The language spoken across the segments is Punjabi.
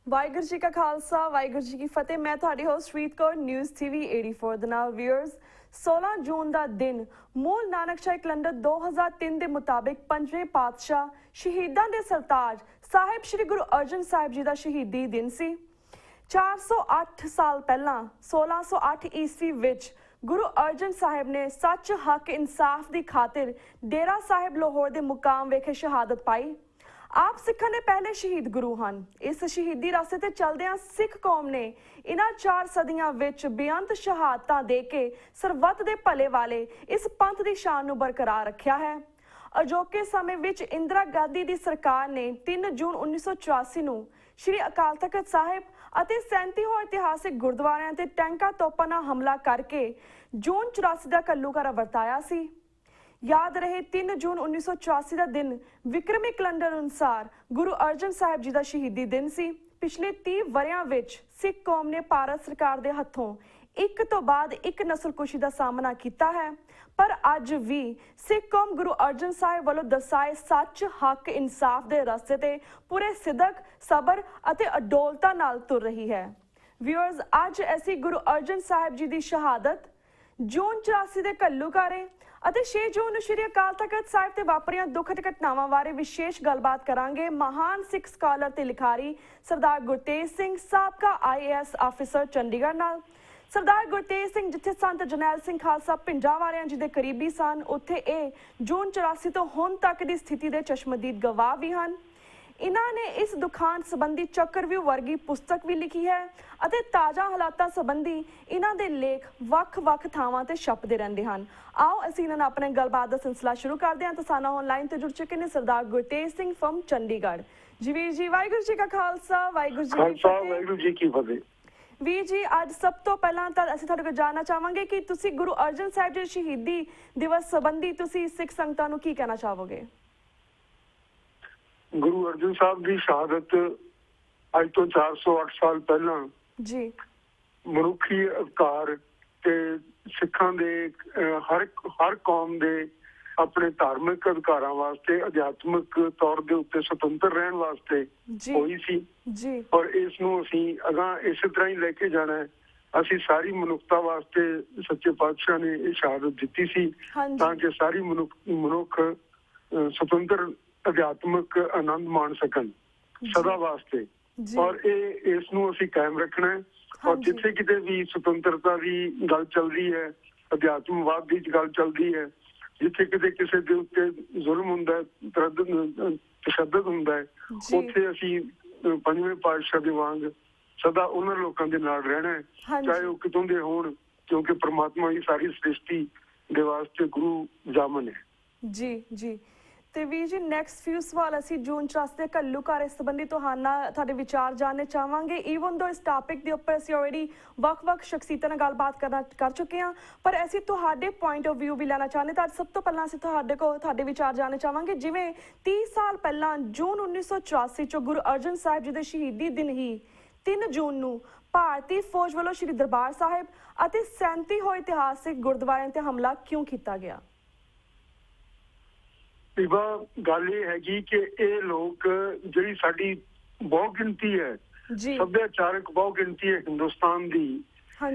ਵਾਹਿਗੁਰੂ ਜੀ ਕਾ ਖਾਲਸਾ ਵਾਹਿਗੁਰੂ ਜੀ ਕੀ ਫਤਿਹ। ਮੈਂ ਤੁਹਾਡੀ ਹੋਸਟ ਰੀਤ ਕੌਰ ਨਿਊਜ਼ ਟੀਵੀ 84 ਦੇ ਨਾਲ। ਵਿਊਅਰਸ, 16 ਜੂਨ ਦਾ ਦਿਨ ਮੂਲ ਨਾਨਕਸ਼ਾਹੀ ਕੈਲੰਡਰ 2003 ਦੇ ਮੁਤਾਬਿਕ ਪੰਜਵੇਂ ਪਾਤਸ਼ਾਹ ਸ਼ਹੀਦਾਂ ਦੇ ਸਰਤਾਜ ਸਾਹਿਬ ਸ੍ਰੀ ਗੁਰੂ ਅਰਜਨ ਸਾਹਿਬ ਜੀ ਦਾ ਸ਼ਹੀਦੀ ਦਿਨ ਸੀ। 408 ਸਾਲ ਪਹਿਲਾਂ 1608 ਈਸਵੀ ਵਿੱਚ ਗੁਰੂ ਅਰਜਨ ਸਾਹਿਬ ਨੇ ਸੱਚ, ਹੱਕ, ਇਨਸਾਫ ਦੀ ਖਾਤਰ ਡੇਰਾ ਸਾਹਿਬ ਲਾਹੌਰ ਦੇ ਮੁਕਾਮ ਵਿਖੇ ਸ਼ਹਾਦਤ ਪਾਈ। ਆਪ ਸਿੱਖਾਂ ਦੇ ਪਹਿਲੇ ਸ਼ਹੀਦ ਗੁਰੂ ਹਨ। ਇਸ ਸ਼ਹੀਦੀ ਰਸਤੇ ਤੇ ਚੱਲਦਿਆਂ ਸਿੱਖ ਕੌਮ ਨੇ ਇਹਨਾਂ 4 ਸਦੀਆਂ ਵਿੱਚ ਬੇਅੰਤ ਸ਼ਹਾਦਤਾਂ ਦੇ ਕੇ ਸਰਬੱਤ ਦੇ ਭਲੇ ਵਾਲੇ ਇਸ ਪੰਥ ਦੀ ਸ਼ਾਨ ਨੂੰ ਬਰਕਰਾਰ ਰੱਖਿਆ ਹੈ। ਅਜੋਕੇ ਸਮੇਂ ਵਿੱਚ ਇੰਦਰਾ ਗਾਂਧੀ ਦੀ ਸਰਕਾਰ ਨੇ 3 ਜੂਨ 1984 ਨੂੰ ਸ਼੍ਰੀ ਅਕਾਲ ਤਖਤ ਸਾਹਿਬ ਅਤੇ 37 ਹੋਰ ਇਤਿਹਾਸਿਕ ਗੁਰਦੁਆਰਿਆਂ ਤੇ ਟੈਂਕਾਂ ਤੋਪਾਂ ਨਾਲ ਹਮਲਾ ਕਰਕੇ ਜੂਨ 84 ਦਾ ਘੱਲੂਘਾਰਾ ਵਰਤਾਇਆ ਸੀ। याद रहे 3 जून 1984 का दिन विक्रमी कैलेंडर अनुसार गुरु अर्जन साहिब जी का शहीदी दिन सी। पिछले 30 वरियां विच सिख कौम ने भारत सरकार के हथों एक तो बाद एक नस्लकुशी का सामना किया है, पर अज भी सिख कौम गुरु अर्जन साहिब वालों दर्शाए सच, हक, इंसाफ के रस्ते ते पूरे सिदक, सबर और अडोलता नाल तुर रही है। व्यूअर्स, अज ऐसी गुरु अर्जन साहिब जी की शहादत, जून 84 के घल्लूघारे ਅਤੇ 6 ਜੂਨ ਨੂੰ ਸ਼੍ਰੀ ਅਕਾਲ ਤਖਤ ਸਾਹਿਬ ਤੇ ਵਾਪਰੀਆਂ ਦੁਖਦ ਘਟਨਾਵਾਂ ਬਾਰੇ ਵਿਸ਼ੇਸ਼ ਗੱਲਬਾਤ ਕਰਾਂਗੇ ਮਹਾਨ ਸਿੱਖ ਸਕਾਲਰ ਤੇ ਲਿਖਾਰੀ ਸਰਦਾਰ ਗੁਰਤੇਜ ਸਿੰਘ, ਸਾਬਕਾ IAS ਆਫੀਸਰ ਚੰਡੀਗੜ੍ਹ ਨਾਲ। ਸਰਦਾਰ ਗੁਰਤੇਜ ਸਿੰਘ ਜਿੱਥੇ ਸੰਤ ਜਰਨੈਲ ਸਿੰਘ ਖਾਲਸਾ ਭਿੰਡਰਾਂਵਾਲਿਆਂ ਜੀ ਦੇ ਕਰੀਬੀ ਸਨ, ਉੱਥੇ ਇਹ ਜੂਨ 84 ਤੋਂ ਹੁਣ ਤੱਕ ਦੀ ਸਥਿਤੀ ਦੇ ਚਸ਼ਮਦੀਦ ਗਵਾਹ ਵੀ ਹਨ। ਇਹਨਾਂ ਨੇ ਇਸ ਦੁਖਾਂਤ ਸੰਬੰਧੀ ਚੱਕਰਵਿਊਹ ਵਰਗੀ ਪੁਸਤਕ ਵੀ ਲਿਖੀ ਹੈ ਅਤੇ ਤਾਜ਼ਾ ਹਾਲਾਤਾਂ ਸੰਬੰਧੀ ਇਹਨਾਂ ਦੇ ਲੇਖ ਵੱਖ-ਵੱਖ ਥਾਵਾਂ ਤੇ ਛਪਦੇ ਰਹਿੰਦੇ ਹਨ। ਆਓ ਅਸੀਂ ਇਹਨਾਂ ਨਾਲ ਆਪਣੇ ਗੱਲਬਾਤ ਦਾ ਸਿਲਸਿਲਾ ਸ਼ੁਰੂ ਕਰਦੇ ਹਾਂ। ਤਾਂ ਸਾਨੂੰ ਆਨਲਾਈਨ ਤੇ ਜੁੜ ਚੁੱਕੇ ਨੇ ਸਰਦਾਰ ਗੁਰਤੇਜ ਸਿੰਘ ਫਰਮ ਚੰਡੀਗੜ੍ਹ। ਜੀ ਵੀਰ ਜੀ, ਵਾਹਿਗੁਰੂ ਜੀ ਕਾ ਖਾਲਸਾ ਵਾਹਿਗੁਰੂ ਜੀ ਕੀ ਫਤਿਹ। ਵਾਹਿਗੁਰੂ ਜੀ ਕੀ ਫਤਿਹ। ਵੀਰ ਜੀ, ਅੱਜ ਸਭ ਤੋਂ ਪਹਿਲਾਂ ਤਾਂ ਅਸੀਂ ਤੁਹਾਡੇ ਕੋਲ ਜਾਣਨਾ ਚਾਹਾਂਗੇ ਕਿ ਤੁਸੀਂ ਗੁਰੂ ਅਰਜਨ ਸਾਹਿਬ ਜੀ ਸ਼ਹੀਦੀ ਦਿਵਸ ਸੰਬੰਧੀ ਤੁਸੀਂ ਸਿੱਖ ਸੰਗਤਾਂ ਨੂੰ ਕੀ ਕਹਿਣਾ ਚਾਹੋਗੇ? ਗੁਰੂ ਅਰਜਨ ਸਾਹਿਬ ਦੀ ਸ਼ਹਾਦਤ ਅੱਜ ਤੋਂ 408 ਸਾਲ ਪਹਿਲਾਂ ਜੀ ਮਨੁੱਖੀ ਅਧਿਕਾਰ ਤੇ ਸਿੱਖਾਂ ਦੇ ਹਰ ਕੌਮ ਦੇ ਆਪਣੇ ਧਾਰਮਿਕ ਅਧਿਕਾਰਾਂ ਵਾਸਤੇ ਅਧਿਆਤਮਿਕ ਤੌਰ ਦੇ ਉੱਤੇ ਸੁਤੰਤਰ ਰਹਿਣ ਵਾਸਤੇ ਹੋਈ ਸੀ ਜੀ। ਔਰ ਇਸ ਨੂੰ ਅਸੀਂ ਅਗਾਂਹ ਇਸੇ ਤਰ੍ਹਾਂ ਹੀ ਲੈ ਕੇ ਜਾਣਾ ਹੈ। ਅਸੀਂ ਸਾਰੀ ਮਨੁੱਖਤਾ ਵਾਸਤੇ ਸੱਚੇ ਪਾਤਸ਼ਾਹ ਨੇ ਇਹ ਸ਼ਹਾਦਤ ਦਿੱਤੀ ਸੀ ਤਾਂ ਕਿ ਸਾਰੀ ਮਨੁੱਖ ਸੁਤੰਤਰ ਅਧਿਆਤਮਿਕ ਆਨੰਦ ਮਾਣ ਸਕਣ ਸਦਾ ਵਾਸਤੇ। ਔਰ ਇਸ ਨੂੰ ਅਸੀਂ ਕਾਇਮ ਰੱਖਣਾ ਹੈ। ਔਰ ਜਿੱਥੇ ਕਿਤੇ ਵੀ ਸੁਤੰਤਰਤਾ ਦੀ ਗੱਲ ਚੱਲਦੀ ਹੈ, ਅਧਿਆਤਮਵਾਦ ਦੀ ਗੱਲ ਚੱਲਦੀ ਹੈ, ਜਿੱਥੇ ਕਿਤੇ ਕਿਸੇ ਦੇ ਉੱਤੇ ਜ਼ੁਲਮ ਹੁੰਦਾ ਹੈ, ਤਸ਼ੱਦਦ ਹੁੰਦਾ ਹੈ, ਉੱਥੇ ਅਸੀਂ ਪੰਜਵੇਂ ਪਾਤਸ਼ਾਹ ਦੇ ਵਾਂਗ ਸਦਾ ਉਹਨਾਂ ਲੋਕਾਂ ਦੇ ਨਾਲ ਰਹਿਣਾ ਹੈ, ਚਾਹੇ ਉਹ ਕਿਤੋਂ ਦੇ ਹੋਣ, ਕਿਉਂਕਿ ਪ੍ਰਮਾਤਮਾ ਦੀ ਸਾਰੀ ਸ੍ਰਿਸ਼ਟੀ ਦੇ ਵਾਸਤੇ ਗੁਰੂ ਜਾਮਨ ਹੈ। ਜੀ ਜੀ। ਤੇ ਵੀਰ ਜੀ, ਨੈਕਸਟ ਫਿਊ ਸਵਾਲ ਅਸੀਂ ਜੂਨ 84 ਦੇ ਘੱਲੂਘਾਰੇ ਸੰਬੰਧੀ ਤੁਹਾਡੇ ਵਿਚਾਰ ਜਾਣਨੇ ਚਾਹਾਂਗੇ। ਈਵਨ ਦੋ ਇਸ ਟਾਪਿਕ ਦੇ ਉੱਪਰ ਅਸੀਂ ਆਲਰੇਡੀ ਵੱਖ-ਵੱਖ ਸ਼ਖਸੀਅਤਾਂ ਨਾਲ ਗੱਲਬਾਤ ਕਰ ਚੁੱਕੇ ਹਾਂ, ਪਰ ਅਸੀਂ ਤੁਹਾਡੇ ਪੁਆਇੰਟ ਆਫ ਵਿਊ ਵੀ ਲੈਣਾ ਚਾਹੁੰਦੇ। ਤਾਂ ਸਭ ਤੋਂ ਪਹਿਲਾਂ ਅਸੀਂ ਤੁਹਾਡੇ ਵਿਚਾਰ ਜਾਣਨੇ ਚਾਹਾਂਗੇ। ਜਿਵੇਂ 30 ਸਾਲ ਪਹਿਲਾਂ ਜੂਨ 1984 ਚ ਗੁਰੂ ਅਰਜਨ ਸਾਹਿਬ ਜੀ ਦੇ ਸ਼ਹੀਦੀ ਦਿਨ ਹੀ 3 ਜੂਨ ਨੂੰ ਭਾਰਤੀ ਫੌਜ ਵੱਲੋਂ ਸ਼੍ਰੀ ਦਰਬਾਰ ਸਾਹਿਬ ਅਤੇ 37 ਹੋਏ ਇਤਿਹਾਸਿਕ ਗੁਰਦੁਆਰਿਆਂ ਤੇ ਹਮਲਾ ਕਿਉਂ ਕੀਤਾ ਗਿਆ? ਗੱਲ ਇਹ ਹੈਗੀ ਕਿ ਇਹ ਲੋਕ ਜਿਹੜੀ ਸਾਡੀ ਬਹੁ ਗਿਣਤੀ ਹੈ, ਸੱਭਿਆਚਾਰਕ ਬਹੁ ਗਿਣਤੀ ਹੈ ਹਿੰਦੁਸਤਾਨ ਦੀ,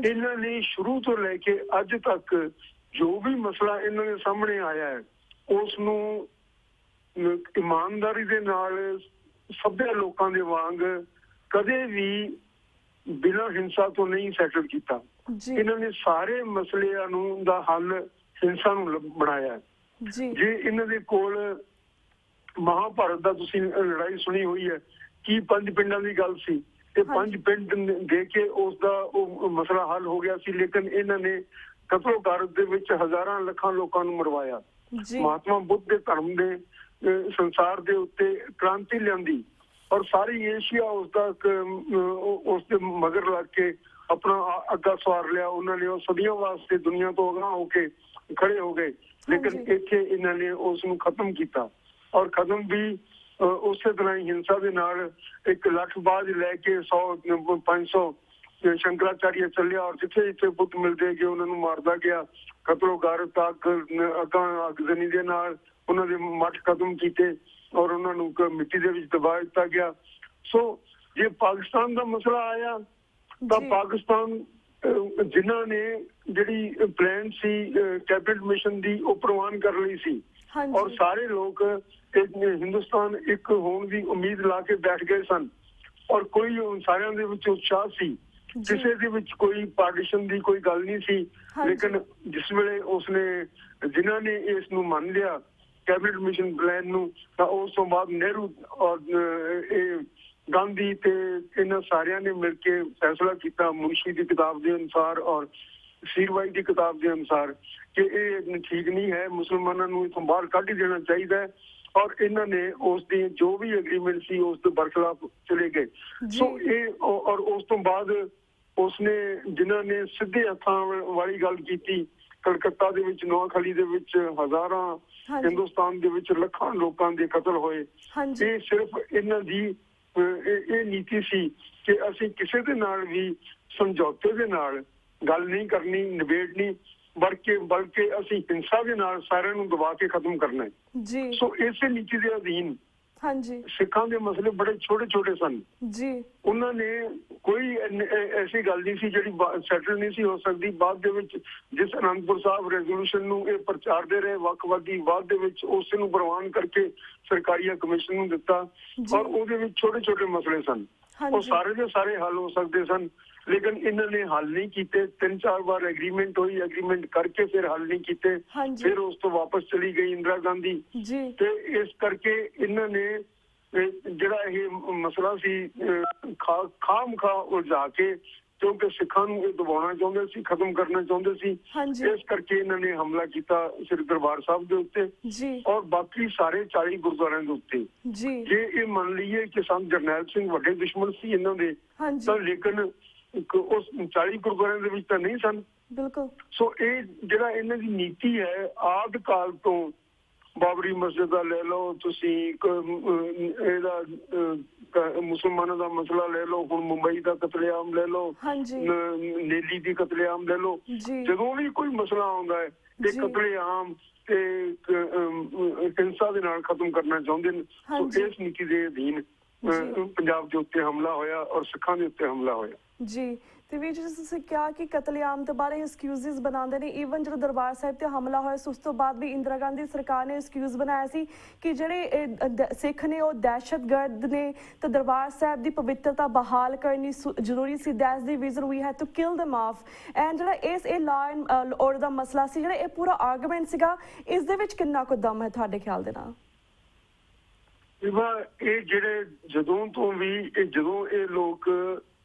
ਇਹਨਾਂ ਨੇ ਸ਼ੁਰੂ ਤੋਂ ਲੈ ਕੇ ਅੱਜ ਤੱਕ ਜੋ ਵੀ ਮਸਲਾ ਇਹਨਾਂ ਦੇ ਸਾਹਮਣੇ ਆਇਆ ਹੈ ਉਸ ਨੂੰ ਇਮਾਨਦਾਰੀ ਦੇ ਨਾਲ ਸਭਿਆ ਲੋਕਾਂ ਦੇ ਵਾਂਗ ਕਦੇ ਵੀ ਬਿਨਾਂ ਹਿੰਸਾ ਤੋਂ ਨਹੀਂ ਸੈਟਲ ਕੀਤਾ। ਇਹਨਾਂ ਨੇ ਸਾਰੇ ਮਸਲਿਆਂ ਨੂੰ ਦਾ ਹੱਲ ਹਿੰਸਾ ਨੂੰ ਬਣਾਇਆ। ਜੇ ਇਹਨਾਂ ਦੇ ਕੋਲ ਮਹਾਭਾਰਤ ਦਾ ਤੁਸੀਂ ਲੜਾਈ ਸੁਣੀ ਹੋਈ ਹੈ ਕਿ 5 ਪਿੰਡਾਂ ਦੀ ਗੱਲ ਸੀ ਤੇ 5 ਪਿੰਡ ਦੇ ਕੇ ਉਸਦਾ ਉਹ ਮਸਲਾ ਹੱਲ ਹੋ ਗਿਆ ਸੀ, ਲੇਕਿਨ ਇਹਨਾਂ ਨੇ ਕਤਲੋ ਗਾਰਤ ਦੇ ਵਿੱਚ ਹਜ਼ਾਰਾਂ ਲੱਖਾਂ ਲੋਕਾਂ ਨੂੰ ਮਰਵਾਇਆ। ਮਹਾਤਮਾ ਬੁੱਧ ਦੇ ਧਰਮ ਦੇ ਸੰਸਾਰ ਦੇ ਉੱਤੇ ਕ੍ਰਾਂਤੀ ਲਿਆਂਦੀ ਔਰ ਸਾਰੀ ਏਸ਼ੀਆ ਉਸਦੇ ਮਗਰ ਲੱਗ ਕੇ ਆਪਣਾ ਅੱਗਾ ਸਵਾਰ ਲਿਆ। ਉਹਨਾਂ ਨੇ ਉਹ ਸਦੀਆਂ ਵਾਸਤੇ ਦੁਨੀਆ ਤੋਂ ਅਗਾਂਹ ਹੋ ਕੇ ਖੜੇ ਹੋ ਗਏ, ਲੇਕਿਨ ਇੱਥੇ ਇਹਨਾਂ ਨੇ ਉਸ ਨੂੰ ਖਤਮ ਕੀਤਾ ਔਰ ਖਤਮ ਵੀ ਉਸੇ ਤਰ੍ਹਾਂ ਹੀ ਹਿੰਸਾ ਦੇ ਨਾਲ। ਇੱਕ ਲੱਠਬਾਜ਼ ਲੈ ਕੇ 100-500 ਸ਼ੰਕਰਾਚਾਰੀਆ ਚੱਲਿਆ ਔਰ ਜਿੱਥੇ ਜਿੱਥੇ ਬੁੱਤ ਮਿਲਦੇ ਗਏ ਉਹਨਾਂ ਨੂੰ ਮਾਰਦਾ ਗਿਆ। ਕਤਲੋ ਗਾਰਤ ਅੱਗਜ਼ਨੀ ਦੇ ਨਾਲ ਉਹਨਾਂ ਦੇ ਮੱਠ ਖਤਮ ਕੀਤੇ ਔਰ ਉਹਨਾਂ ਨੂੰ ਮਿੱਟੀ ਦੇ ਵਿੱਚ ਦਬਾ ਦਿੱਤਾ ਗਿਆ। ਸੋ ਜੇ ਪਾਕਿਸਤਾਨ ਦਾ ਮਸਲਾ ਆਇਆ ਤਾਂ ਪਾਕਿਸਤਾਨ ਜਿਨ੍ਹਾਂ ਨੇ ਜਿਹੜੀ ਪਲਾਨ ਸੀ ਕੈਬਨਿਟ ਮਿਸ਼ਨ ਦੀ ਉਹ ਪ੍ਰਵਾਨ ਕਰ ਲਈ ਸੀ ਔਰ ਸਾਰੇ ਲੋਕ ਹਿੰਦੁਸਤਾਨ ਇੱਕ ਹੋਣ ਦੀ ਉਮੀਦ ਲਾ ਕੇ ਬੈਠ ਗਏ ਸਨ ਔਰ ਕੋਈ ਸਾਰਿਆਂ ਦੇ ਵਿੱਚ ਉਤਸ਼ਾਹ ਸੀ, ਕਿਸੇ ਦੇ ਵਿੱਚ ਕੋਈ ਪਾਰਟੀਸ਼ਨ ਦੀ ਕੋਈ ਗੱਲ ਨਹੀਂ ਸੀ। ਲੇਕਿਨ ਜਿਸ ਵੇਲੇ ਉਸਨੇ ਜਿਨ੍ਹਾਂ ਨੇ ਇਸ ਨੂੰ ਮੰਨ ਲਿਆ ਕੈਬਨਿਟ ਮਿਸ਼ਨ ਪਲਾਨ ਨੂੰ, ਤਾਂ ਉਸ ਤੋਂ ਬਾਅਦ ਨਹਿਰੂ ਔਰ ਇਹ ਗਾਂਧੀ ਤੇ ਇਹਨਾਂ ਸਾਰਿਆਂ ਨੇ ਮਿਲ ਕੇ ਫੈਸਲਾ ਕੀਤਾ ਮੁਨਸ਼ੀ ਦੀ ਕਿਤਾਬ ਦੇ ਅਨੁਸਾਰ ਔਰ ਸੀਰਵਾਈ ਦੀ ਕਿਤਾਬ ਦੇ ਅਨੁਸਾਰ ਕਿ ਇਹ ਠੀਕ ਨਹੀਂ ਹੈ, ਮੁਸਲਮਾਨਾਂ ਨੂੰ ਇਥੋਂ ਬਾਹਰ ਕੱਢ ਹੀ ਦੇਣਾ ਚਾਹੀਦਾ ਹੈ ਔਰ ਇਹਨਾਂ ਨੇ ਉਸ ਦੀ ਜੋ ਵੀ ਐਗਰੀਮੈਂਟ ਸੀ ਉਸ ਦੇ ਬਰਖਲਾਫ ਚਲੇ ਗਏ। ਸੋ ਇਹ ਔਰ ਉਸ ਤੋਂ ਬਾਅਦ ਉਸਨੇ ਜਿਨ੍ਹਾਂ ਨੇ ਸਿੱਧੇ ਹੱਥਾਂ ਵਾਲੀ ਗੱਲ ਕੀਤੀ, ਕਲਕੱਤਾ ਦੇ ਵਿੱਚ ਨਵਾਂਖਲੀ ਦੇ ਵਿੱਚ ਹਜ਼ਾਰਾਂ, ਹਿੰਦੁਸਤਾਨ ਦੇ ਵਿੱਚ ਲੱਖਾਂ ਲੋਕਾਂ ਦੇ ਕਤਲ ਹੋਏ। ਇਹ ਸਿਰਫ ਇਹਨਾਂ ਦੀ ਇਹ ਨੀਤੀ ਸੀ ਕਿ ਅਸੀਂ ਕਿਸੇ ਦੇ ਨਾਲ ਵੀ ਸਮਝੌਤੇ ਦੇ ਨਾਲ ਗੱਲ ਨਹੀਂ ਕਰਨੀ, ਨਿਬੇੜਨੀ, ਬਲਕਿ ਅਸੀਂ ਹਿੰਸਾ ਦੇ ਨਾਲ ਸਾਰਿਆਂ ਨੂੰ ਦਬਾ ਕੇ ਖਤਮ ਕਰਨਾ ਹੈ। ਸੋ ਇਸੇ ਨੀਤੀ ਦੇ ਅਧੀਨ ਸਿੱਖਾਂ ਦੇ ਮਸਲੇ ਬੜੇ ਛੋਟੇ ਛੋਟੇ ਸਨ। ਉਹਨਾਂ ਨੇ ਕੋਈ ਐਸੀ ਗੱਲ ਨਹੀਂ ਸੀ ਜਿਹੜੀ ਸੈਟਲ ਨਹੀਂ ਸੀ ਹੋ ਸਕਦੀ। ਬਾਅਦ ਦੇ ਵਿੱਚ ਜਿਸ ਅਨੰਦਪੁਰ ਸਾਹਿਬ ਰੈਜ਼ੋਲੂਸ਼ਨ ਨੂੰ ਇਹ ਪ੍ਰਚਾਰਦੇ ਰਹੇ ਵੱਖ-ਵੱਖੀ, ਬਾਅਦ ਦੇ ਵਿੱਚ ਉਸ ਨੂੰ ਪ੍ਰਵਾਨ ਕਰਕੇ ਸਰਕਾਰੀਆ ਕਮਿਸ਼ਨ ਨੂੰ ਦਿੱਤਾ ਔਰ ਉਹਦੇ ਵਿੱਚ ਛੋਟੇ ਛੋਟੇ ਮਸਲੇ ਸਨ, ਉਹ ਸਾਰੇ ਦੇ ਸਾਰੇ ਹੱਲ ਹੋ ਸਕਦੇ ਸਨ। ਲੇਕਿਨ ਇਹਨਾਂ ਨੇ ਹੱਲ ਨਹੀਂ ਕੀਤੇ। 3-4 ਵਾਰ ਐਗਰੀਮੈਂਟ ਹੋਈ, ਐਗਰੀਮੈਂਟ ਕਰਕੇ ਫਿਰ ਹੱਲ ਨਹੀਂ ਕੀਤੇ। ਫਿਰ ਉਸ ਤੋਂ ਵਾਪਸ ਚਲੀ ਗਈ ਇੰਦਰਾ ਗਾਂਧੀ ਤੇ ਇਸ ਕਰਕੇ ਇਹਨਾਂ ਨੇ ਜਿਹੜਾ ਇਹ ਮਸਲਾ ਸੀ ਖਾਮ-ਖਾ ਉਲਝਾ ਕੇ, ਕਿਉਂਕਿ ਸਿੱਖਾਂ ਨੂੰ ਇਹ ਦਬਾਉਣਾ ਚਾਹੁੰਦੇ ਸੀ, ਖਤਮ ਕਰਨਾ ਚਾਹੁੰਦੇ ਸੀ, ਇਸ ਕਰਕੇ ਇਹਨਾਂ ਨੇ ਹਮਲਾ ਕੀਤਾ ਸ੍ਰੀ ਦਰਬਾਰ ਸਾਹਿਬ ਦੇ ਉੱਤੇ ਔਰ ਬਾਕੀ ਸਾਰੇ 40 ਗੁਰਦੁਆਰਿਆਂ ਦੇ ਉੱਤੇ। ਜੇ ਇਹ ਮੰਨ ਲਈਏ ਕਿ ਸੰਤ ਜਰਨੈਲ ਸਿੰਘ ਵੱਡੇ ਦੁਸ਼ਮਣ ਸੀ ਇਹਨਾਂ ਦੇ, ਤਾਂ ਲੇਕਿਨ ਉਸ 40 ਗੁਰਦੁਆਰਿਆਂ ਦੇ ਵਿੱਚ ਤਾਂ ਨਹੀਂ ਸਨ। ਸੋ ਇਹ ਜਿਹੜਾ ਇਹਨਾਂ ਦੀ ਨੀਤੀ ਹੈ ਆਦਿ ਕਾਲ ਤੋਂ, ਬਾਬਰੀ ਮਸਜਿਦ ਦਾ ਲੈ ਲਓ ਤੁਸੀਂ, ਇਹਦਾ ਮੁਸਲਮਾਨਾਂ ਦਾ ਮਸਲਾ ਲੈ ਲਓ, ਹੁਣ ਮੁੰਬਈ ਦਾ ਕਤਲੇਆਮ ਲੈ ਲਓ, ਨੇਲੀ ਦੀ ਕਤਲੇਆਮ ਲੈ ਲਓ, ਜਦੋਂ ਵੀ ਕੋਈ ਮਸਲਾ ਆਉਂਦਾ ਹੈ ਇਹ ਕਤਲੇਆਮ ਤੇ ਹਿੰਸਾ ਦੇ ਨਾਲ ਖਤਮ ਕਰਨਾ ਚਾਹੁੰਦੇ ਨੇ। ਸੋ ਇਸ ਨੀਤੀ ਦੇ ਅਧੀਨ ਪੰਜਾਬ ਦੇ ਉੱਤੇ ਹਮਲਾ ਹੋਇਆ ਔਰ ਸਿੱਖਾਂ ਦੇ ਉੱਤੇ ਹਮਲਾ ਹੋਇਆ। ਤੇ ਵੀਰ ਜੀ ਤੁਸੀਂ ਕਿਹਾ ਕਿ ਕਤਲੇਆਮ ਤੋਂ ਬਾਅਦ ਐਕਸਕਿਊਜ਼ਸ ਬਣਾਉਂਦੇ ਨੇ। ਈਵਨ ਜਦੋਂ ਦਰਬਾਰ ਸਾਹਿਬ ਤੇ ਹਮਲਾ ਹੋਇਆ ਉਸ ਤੋਂ ਬਾਅਦ ਵੀ ਇੰਦਰਾ ਗਾਂਧੀ ਸਰਕਾਰ ਨੇ ਐਕਸਕਿਊਜ਼ ਬਣਾਇਆ ਸੀ ਕਿ ਜਿਹੜੇ ਸਿੱਖ ਨੇ ਉਹ ਦਹਿਸ਼ਤਗਰਦ ਨੇ ਤੇ ਦਰਬਾਰ ਸਾਹਿਬ ਦੀ ਪਵਿੱਤਰਤਾ ਬਹਾਲ ਕਰਨੀ ਜ਼ਰੂਰੀ ਸੀ। That's the reason we had to kill them off। And ਜਿਹੜਾ ਇਹ ਲਾਅ ਐਂਡ ਆਰਡਰ ਦਾ ਮਸਲਾ ਸੀ, ਜਿਹੜਾ ਇਹ ਪੂਰਾ ਆਰਗੂਮੈਂਟ ਸੀਗਾ, ਇਸ ਦੇ ਵਿੱਚ ਕਿੰਨਾ ਕੁ ਦਮ ਹੈ ਤੁਹਾਡੇ ਖਿਆਲ ਦੇ ਨਾਲ? ਇਹ ਜਿਹੜੇ ਜਦੋਂ ਇਹ ਲੋਕ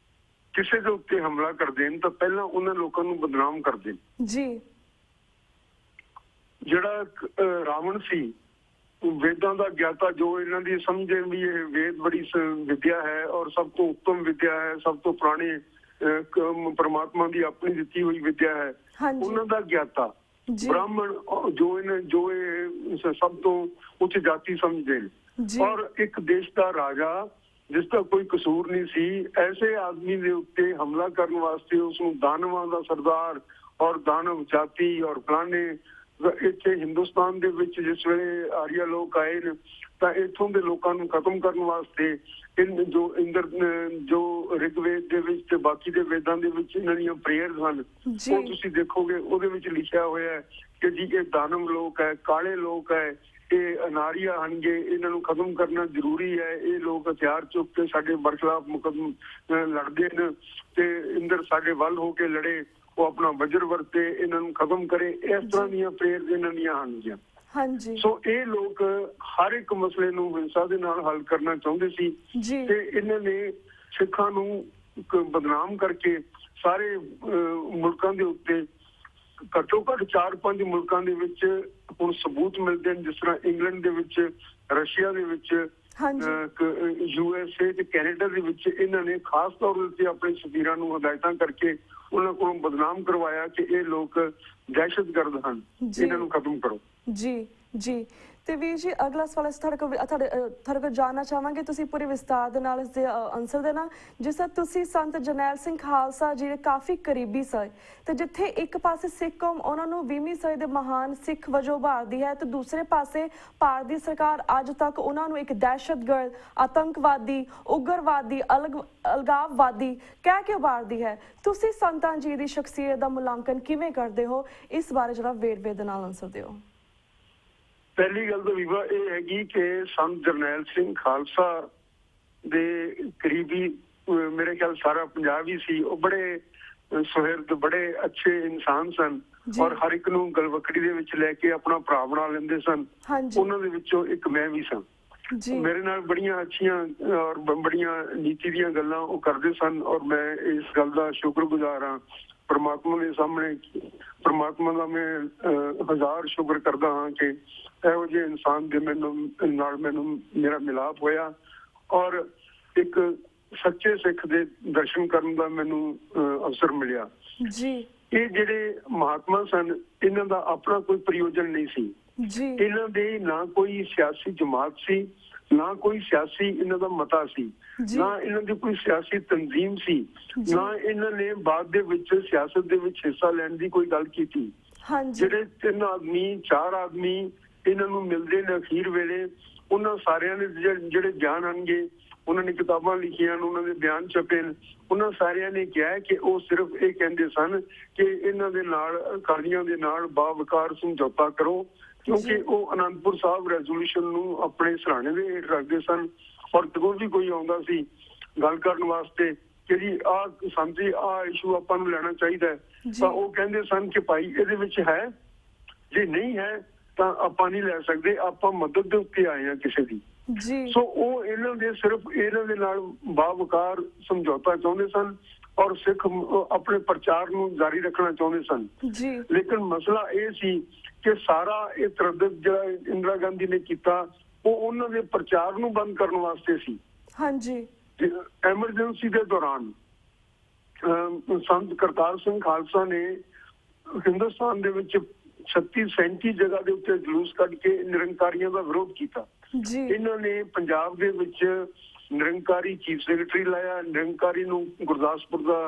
ਕਿਸੇ ਦੇ ਉੱਤੇ ਹਮਲਾ ਕਰਦੇ ਨੇ ਤਾਂ ਪਹਿਲਾਂ ਉਹਨਾਂ ਲੋਕਾਂ ਨੂੰ ਬਦਨਾਮ ਕਰਦੇ ਨੇ। ਜਿਹੜਾ ਰਾਵਣ ਸੀ ਵੇਦਾਂ ਦਾ ਗਿਆਤਾ, ਜੋ ਇਹਨਾਂ ਦੀ ਸਮਝੇ ਵੀ ਇਹ ਵੇਦ ਬੜੀ ਵਿਦਿਆ ਹੈ ਔਰ ਸਭ ਤੋਂ ਉੱਤਮ ਵਿਦਿਆ ਹੈ, ਸਭ ਤੋਂ ਪੁਰਾਣੀ ਪਰਮਾਤਮਾ ਦੀ ਆਪਣੀ ਦਿੱਤੀ ਹੋਈ ਵਿਦਿਆ ਹੈ, ਉਹਨਾਂ ਦਾ ਗਿਆਤਾ ਬ੍ਰਾਹਮਣ ਜੋ ਇਹ ਸਭ ਤੋਂ ਉੱਚ ਜਾਤੀ ਸਮਝਦੇ ਨੇ ਔਰ ਇੱਕ ਦੇਸ਼ ਦਾ ਰਾਜਾ ਜਿਸ ਦਾ ਕੋਈ ਕਸੂਰ ਨਹੀਂ ਸੀ, ਐਸੇ ਆਦਮੀ ਦੇ ਉੱਤੇ ਹਮਲਾ ਕਰਨ ਵਾਸਤੇ ਉਸਨੂੰ ਦਾਨਵਾਂ ਦਾ ਸਰਦਾਰ ਔਰ ਦਾਨਵ ਜਾਤੀ ਔਰ ਫਲਾਣੇ। ਇੱਥੇ ਹਿੰਦੁਸਤਾਨ ਦੇ ਵਿੱਚ ਜਿਸ ਵੇਲੇ ਆਰੀਆ ਲੋਕ ਆਏ ਨੇ ਤਾਂ ਇੱਥੋਂ ਦੇ ਲੋਕਾਂ ਨੂੰ ਖਤਮ ਕਰਨ ਵਾਸਤੇ ਜੋ ਰਿਗਵੇਦ ਦੇ ਵਿੱਚ ਤੇ ਬਾਕੀ ਦੇ ਵੇਦਾਂ ਦੇ ਵਿੱਚ ਇਹਨਾਂ ਦੀਆਂ ਪ੍ਰੇਅਰਸ ਹਨ, ਉਹ ਤੁਸੀਂ ਦੇਖੋਗੇ ਉਹਦੇ ਵਿੱਚ ਲਿਖਿਆ ਹੋਇਆ ਹੈ ਕਿ ਜੀ ਇਹ ਦਾਨਵ ਲੋਕ ਹੈ, ਕਾਲੇ ਲੋਕ ਹੈ, ਇਹ ਅਨਾਰੀਆ ਹਨਗੇ, ਇਹਨਾਂ ਨੂੰ ਖਤਮ ਕਰਨਾ ਜ਼ਰੂਰੀ ਹੈ। ਇਹ ਲੋਕ ਹਥਿਆਰ ਚੁੱਕ ਕੇ ਸਾਡੇ ਬਰਖਲਾਫ ਮੁਕਦਮ ਲੜਦੇ ਨੇ ਤੇ ਇੰਦਰ ਸਾਡੇ ਵੱਲ ਹੋ ਕੇ ਲੜੇ, ਉਹ ਆਪਣਾ ਵਜਰ ਵਰਤੇ, ਇਹਨਾਂ ਨੂੰ ਖਤਮ ਕਰੇ। ਇਸ ਤਰ੍ਹਾਂ ਦੀਆਂ ਪ੍ਰੇਅਰਸ ਇਹਨਾਂ ਦੀਆਂ ਹਨਗੀਆਂ। ਸੋ ਇਹ ਲੋਕ ਹਰ ਇੱਕ ਮਸਲੇ ਨੂੰ ਹਿੰਸਾ ਦੇ ਨਾਲ ਹੱਲ ਕਰਨਾ ਚਾਹੁੰਦੇ ਸੀ ਤੇ ਇਹਨਾਂ ਨੇ ਸਿੱਖਾਂ ਨੂੰ ਬਦਨਾਮ ਕਰਕੇ ਸਾਰੇ ਮੁਲਕਾਂ ਦੇ ਉੱਤੇ, ਘੱਟੋ ਘੱਟ 4-5 ਮੁਲਕਾਂ ਦੇ ਵਿੱਚ ਹੁਣ ਸਬੂਤ ਮਿਲਦੇ ਨੇ, ਜਿਸ ਤਰ੍ਹਾਂ ਇੰਗਲੈਂਡ ਦੇ ਵਿੱਚ, ਰਸ਼ੀਆ ਦੇ ਵਿੱਚ, USA ਤੇ ਕੈਨੇਡਾ ਦੇ ਵਿੱਚ ਇਹਨਾਂ ਨੇ ਖਾਸ ਤੌਰ ਉੱਤੇ ਆਪਣੇ ਸਫੀਰਾਂ ਨੂੰ ਹਦਾਇਤਾਂ ਕਰਕੇ ਉਹਨਾਂ ਕੋਲੋਂ ਬਦਨਾਮ ਕਰਵਾਇਆ ਕਿ ਇਹ ਲੋਕ ਦਹਿਸ਼ਤਗਰਦ ਹਨ, ਇਹਨਾਂ ਨੂੰ ਖਤਮ ਕਰੋ। ਤੇ ਵੀਰ ਜੀ ਅਗਲਾ ਸਵਾਲ ਅਸੀਂ ਤੁਹਾਡੇ ਕੋਲ ਜਾਣਨਾ ਚਾਹਾਂਗੇ, ਤੁਸੀਂ ਪੂਰੇ ਵਿਸਤਾਰ ਦੇ ਨਾਲ ਇਸ ਦੇ ਆਨਸਰ ਦੇਣਾ। ਜਿਸ ਤਰ੍ਹਾਂ ਤੁਸੀਂ ਸੰਤ ਜਰਨੈਲ ਸਿੰਘ ਖਾਲਸਾ ਜਿਹੜੇ ਕਾਫੀ ਕਰੀਬੀ ਸਨ, ਤੇ ਜਿੱਥੇ ਇੱਕ ਪਾਸੇ ਸਿੱਖ ਕੌਮ ਉਹਨਾਂ ਨੂੰ 20ਵੀਂ ਸਦੀ ਦੇ ਮਹਾਨ ਸਿੱਖ ਵਜੋਂ ਉਭਾਰਦੀ ਹੈ, ਤੇ ਦੂਸਰੇ ਪਾਸੇ ਭਾਰਤ ਦੀ ਸਰਕਾਰ ਅੱਜ ਤੱਕ ਉਹਨਾਂ ਨੂੰ ਇੱਕ ਦਹਿਸ਼ਤਗਰਦ, ਆਤੰਕਵਾਦੀ, ਉਗਰਵਾਦੀ, ਅਲਗਾਵਵਾਦੀ ਕਹਿ ਕੇ ਉਭਾਰਦੀ ਹੈ। ਤੁਸੀਂ ਸੰਤਾਂ ਜੀ ਦੀ ਸ਼ਖਸੀਅਤ ਦਾ ਮੁਲਾਂਕਣ ਕਿਵੇਂ ਕਰਦੇ ਹੋ? ਇਸ ਬਾਰੇ ਜਰਾ ਵੇਰਵੇ ਦੇ ਨਾਲ ਆਨਸਰ ਦਿਓ। ਪਹਿਲੀ ਗੱਲ ਤਾਂ ਵਿਵਾ ਇਹ ਹੈਗੀ ਕਿ ਸੰਤ ਜਰਨੈਲ ਸਿੰਘ ਖਾਲਸਾ ਦੇ ਕਰੀਬੀ ਮੇਰੇ ਖਿਆਲ ਸਾਰਾ ਪੰਜਾਬ ਹੀ ਸੀ। ਉਹ ਬੜੇ ਸੁਹਿਰਦ, ਬੜੇ ਅੱਛੇ ਇਨਸਾਨ ਸਨ ਔਰ ਹਰ ਇੱਕ ਨੂੰ ਗਲਵਕੜੀ ਦੇ ਵਿੱਚ ਲੈ ਕੇ ਆਪਣਾ ਭਰਾ ਬਣਾ ਲੈਂਦੇ ਸਨ। ਉਹਨਾਂ ਦੇ ਵਿੱਚੋਂ ਇੱਕ ਮੈਂ ਵੀ ਸਾਂ। ਮੇਰੇ ਨਾਲ ਬੜੀਆਂ ਅੱਛੀਆਂ ਔਰ ਬੜੀਆਂ ਨੀਤੀ ਦੀਆਂ ਗੱਲਾਂ ਉਹ ਕਰਦੇ ਸਨ ਔਰ ਮੈਂ ਇਸ ਗੱਲ ਦਾ ਸ਼ੁਕਰਗੁਜ਼ਾਰ ਹਾਂ ਪਰਮਾਤਮਾ ਦੇ ਸਾਹਮਣੇ। ਪਰਮਾਤਮਾ ਦਾ ਮੈਂ ਹਜ਼ਾਰ ਸ਼ੁਕਰ ਕਰਦਾ ਹਾਂ ਕਿ ਇਹੋ ਜਿਹੇ ਇਨਸਾਨ ਦੇ ਨਾਲ ਮੇਰਾ ਮਿਲਾਪ ਹੋਇਆ ਔਰ ਇੱਕ ਸੱਚੇ ਸਿੱਖ ਦੇ ਦਰਸ਼ਨ ਕਰਨ ਦਾ ਮੈਨੂੰ ਅਵਸਰ ਮਿਲਿਆ। ਇਹ ਜਿਹੜੇ ਮਹਾਤਮਾ ਸਨ, ਇਹਨਾਂ ਦਾ ਆਪਣਾ ਕੋਈ ਪ੍ਰਯੋਜਨ ਨਹੀਂ ਸੀ। ਇਹਨਾਂ ਦੇ ਨਾ ਕੋਈ ਸਿਆਸੀ ਜਮਾਤ ਸੀ, ਨਾ ਕੋਈ ਸਿਆਸੀ ਇਹਨਾਂ ਦਾ ਮਤਾ ਸੀ, ਨਾ ਇਹਨਾਂ ਦੀ ਕੋਈ ਸਿਆਸੀ ਤਨਜ਼ੀਮ ਸੀ, ਨਾ ਇਹਨਾਂ ਨੇ ਬਾਅਦ ਦੇ ਵਿੱਚ ਸਿਆਸਤ ਦੇ ਵਿੱਚ ਹਿੱਸਾ ਲੈਣ ਦੀ ਕੋਈ ਗੱਲ ਕੀਤੀ। ਜਿਹੜੇ 3 ਆਦਮੀ 4 ਆਦਮੀ ਇਹਨਾਂ ਨੂੰ ਮਿਲਦੇ ਨੇ ਅਖੀਰ ਵੇਲੇ, ਉਹਨਾਂ ਸਾਰਿਆਂ ਨੇ ਜਿਹੜੇ ਗਿਆਨ ਆਣਗੇ, ਉਹਨਾਂ ਨੇ ਕਿਤਾਬਾਂ ਲਿਖੀਆਂ, ਉਹਨਾਂ ਦੇ ਬਿਆਨ ਛਪੇ, ਉਹਨਾਂ ਸਾਰਿਆਂ ਨੇ ਕਿਹਾ ਕਿ ਉਹ ਸਿਰਫ ਇਹ ਕਹਿੰਦੇ ਸਨ ਕਿ ਇਹਨਾਂ ਦੇ ਨਾਲ ਅਕਾਲੀਆਂ ਦੇ ਨਾਲ ਬਾਵਕਾਰ ਸਮਝੌਤਾ ਕਰੋ, ਕਿਉਂਕਿ ਉਹ ਅਨੰਦਪੁਰ ਸਾਹਿਬ ਰੈਜ਼ੋਲੂਸ਼ਨ ਨੂੰ ਆਪਣੇ ਸਰਾਣੇ ਦੇ ਹੇਠ ਰੱਖਦੇ ਸਨ ਔਰ ਜਦੋਂ ਵੀ ਕੋਈ ਆਉਂਦਾ ਸੀ ਗੱਲ ਕਰਨ ਵਾਸਤੇ ਕਿ ਜੀ ਆਹ ਸਾਂਝੀ ਆਹ ਇਸ਼ੂ ਆਪਾਂ ਨੂੰ ਲੈਣਾ ਚਾਹੀਦਾ ਹੈ, ਤਾਂ ਉਹ ਕਹਿੰਦੇ ਸਨ ਕਿ ਭਾਈ ਇਹਦੇ ਵਿੱਚ ਹੈ, ਜੇ ਨਹੀਂ ਹੈ ਤਾਂ ਆਪਾਂ ਨਹੀਂ ਲੈ ਸਕਦੇ, ਆਪਾਂ ਮਦਦ ਦੇ ਉੱਤੇ ਆਏ ਹਾਂ ਕਿਸੇ ਦੀ। ਸੋ ਉਹ ਇਹਨਾਂ ਦੇ ਸਿਰਫ ਇਹਨਾਂ ਦੇ ਨਾਲ ਬਾਵਕਾਰ ਸਮਝੌਤਾ ਚਾਹੁੰਦੇ ਸਨ ਔਰ ਸਿੱਖ ਆਪਣੇ ਪ੍ਰਚਾਰ ਨੂੰ ਜਾਰੀ ਰੱਖਣਾ ਚਾਹੁੰਦੇ ਸਨ। ਲੇਕਿਨ ਮਸਲਾ ਇਹ ਸੀ ਕਿ ਸਾਰਾ ਇਹ ਤਰੱਦਦ ਜਿਹੜਾ ਇੰਦਰਾ ਗਾਂਧੀ ਨੇ ਕੀਤਾ ਉਹ ਉਹਨਾਂ ਦੇ ਪ੍ਰਚਾਰ ਨੂੰ ਬੰਦ ਕਰਨ ਵਾਸਤੇ ਸੀ। ਐਮਰਜੈਂਸੀ ਦੇ ਦੌਰਾਨ ਸੰਤ ਕਰਤਾਰ ਸਿੰਘ ਖਾਲਸਾ ਨੇ ਹਿੰਦੁਸਤਾਨ ਦੇ ਵਿੱਚ 36-37 ਜਗ੍ਹਾ ਦੇ ਉੱਤੇ ਜਲੂਸ ਕੱਢ ਕੇ ਨਿਰੰਕਾਰੀਆਂ ਦਾ ਵਿਰੋਧ ਕੀਤਾ। ਇਹਨਾਂ ਨੇ ਪੰਜਾਬ ਦੇ ਵਿੱਚ ਨਿਰੰਕਾਰੀ ਚੀਫ ਸੈਕਟਰੀ ਲਾਇਆ, ਨਿਰੰਕਾਰੀ ਨੂੰ ਗੁਰਦਾਸਪੁਰ ਦਾ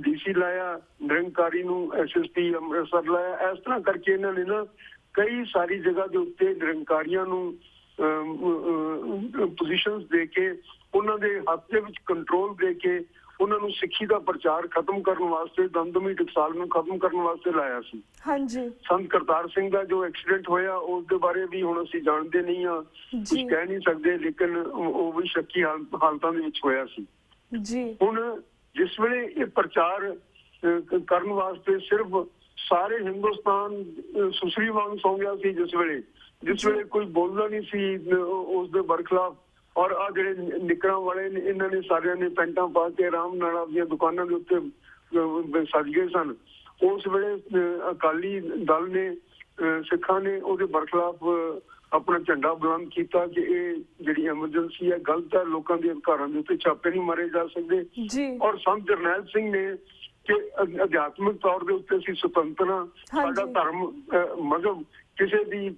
DC ਲਾਇਆ, ਨਿਰੰਕਾਰੀ ਨੂੰ SSP ਅੰਮ੍ਰਿਤਸਰ ਲਾਇਆ। ਇਸ ਤਰ੍ਹਾਂ ਕਰਕੇ ਇਹਨਾਂ ਨੇ ਨਾ ਕਈ ਸਾਰੀ ਜਗ੍ਹਾ ਦੇ ਉੱਤੇ ਨਿਰੰਕਾਰੀਆਂ ਨੂੰ ਪੋਜੀਸ਼ਨਸ ਦੇ ਕੇ, ਉਹਨਾਂ ਦੇ ਹੱਥ ਦੇ ਵਿੱਚ ਕੰਟਰੋਲ ਦੇ ਕੇ ਉਹਨਾਂ ਨੂੰ ਸਿੱਖੀ ਦਾ ਪ੍ਰਚਾਰ ਖਤਮ ਕਰਨ ਵਾਸਤੇ, ਦਮਦਮੀ ਟਕਸਾਲ ਨੂੰ ਖਤਮ ਕਰਨ ਵਾਸਤੇ ਲਾਇਆ ਸੀ। ਸੰਤ ਕਰਤਾਰ ਸਿੰਘ ਦਾ ਜੋ ਐਕਸੀਡੈਂਟ ਹੋਇਆ ਉਸ ਦੇ ਬਾਰੇ ਵੀ ਹੁਣ ਅਸੀਂ ਜਾਣਦੇ ਨਹੀਂ ਹਾਂ, ਕੁਝ ਕਹਿ ਨਹੀਂ ਸਕਦੇ, ਲੇਕਿਨ ਉਹ ਵੀ ਸ਼ੱਕੀ ਹਾਲਤਾਂ ਦੇ ਵਿੱਚ ਹੋਇਆ ਸੀ। ਹੁਣ ਜਿਸ ਵੇਲੇ ਇਹ ਪ੍ਰਚਾਰ ਕਰਨ ਵਾਸਤੇ ਸਿਰਫ ਸਾਰੇ ਹਿੰਦੁਸਤਾਨ ਸੁਸਰੀ ਵਾਂਗ ਸੌਂ ਗਿਆ ਸੀ, ਜਿਸ ਵੇਲੇ ਕੋਈ ਬੋਲਦਾ ਨਹੀਂ ਸੀ ਉਸ ਦੇ ਬਰਖਲਾਫ, ਔਰ ਆ ਜਿਹੜੇ ਨਿਕਰਾਂ ਵਾਲੇ ਨੇ ਇਹਨਾਂ ਨੇ ਸਾਰਿਆਂ ਨੇ ਪੈਂਟਾਂ ਪਾ ਕੇ ਆਰਾਮ ਨਾਲ ਆਪਣੀਆਂ ਦੁਕਾਨਾਂ ਦੇ ਉੱਤੇ ਸੱਜ ਗਏ ਸਨ। ਉਸ ਵੇਲੇ ਅਕਾਲੀ ਦਲ ਨੇ, ਸਿੱਖਾਂ ਨੇ ਉਹਦੇ ਬਰਖਲਾਫ ਆਪਣਾ ਝੰਡਾ ਬੁਲੰਦ ਕੀਤਾ ਕਿ ਇਹ ਜਿਹੜੀ ਐਮਰਜੈਂਸੀ ਹੈ ਗਲਤ ਹੈ, ਲੋਕਾਂ ਦੇ ਅਧਿਕਾਰਾਂ ਦੇ ਉੱਤੇ ਛਾਪੇ ਨਹੀਂ ਮਾਰੇ ਜਾ ਸਕਦੇ। ਔਰ ਸੰਤ ਜਰਨੈਲ ਸਿੰਘ ਨੇ ਕਿ ਅਧਿਆਤਮਿਕ ਤੌਰ ਦੇ ਉੱਤੇ ਅਸੀਂ ਸੁਤੰਤਰ ਹਾਂ, ਸਾਡਾ ਧਰਮ ਮਜ਼ਹਬ ਕਿਸੇ ਦੀ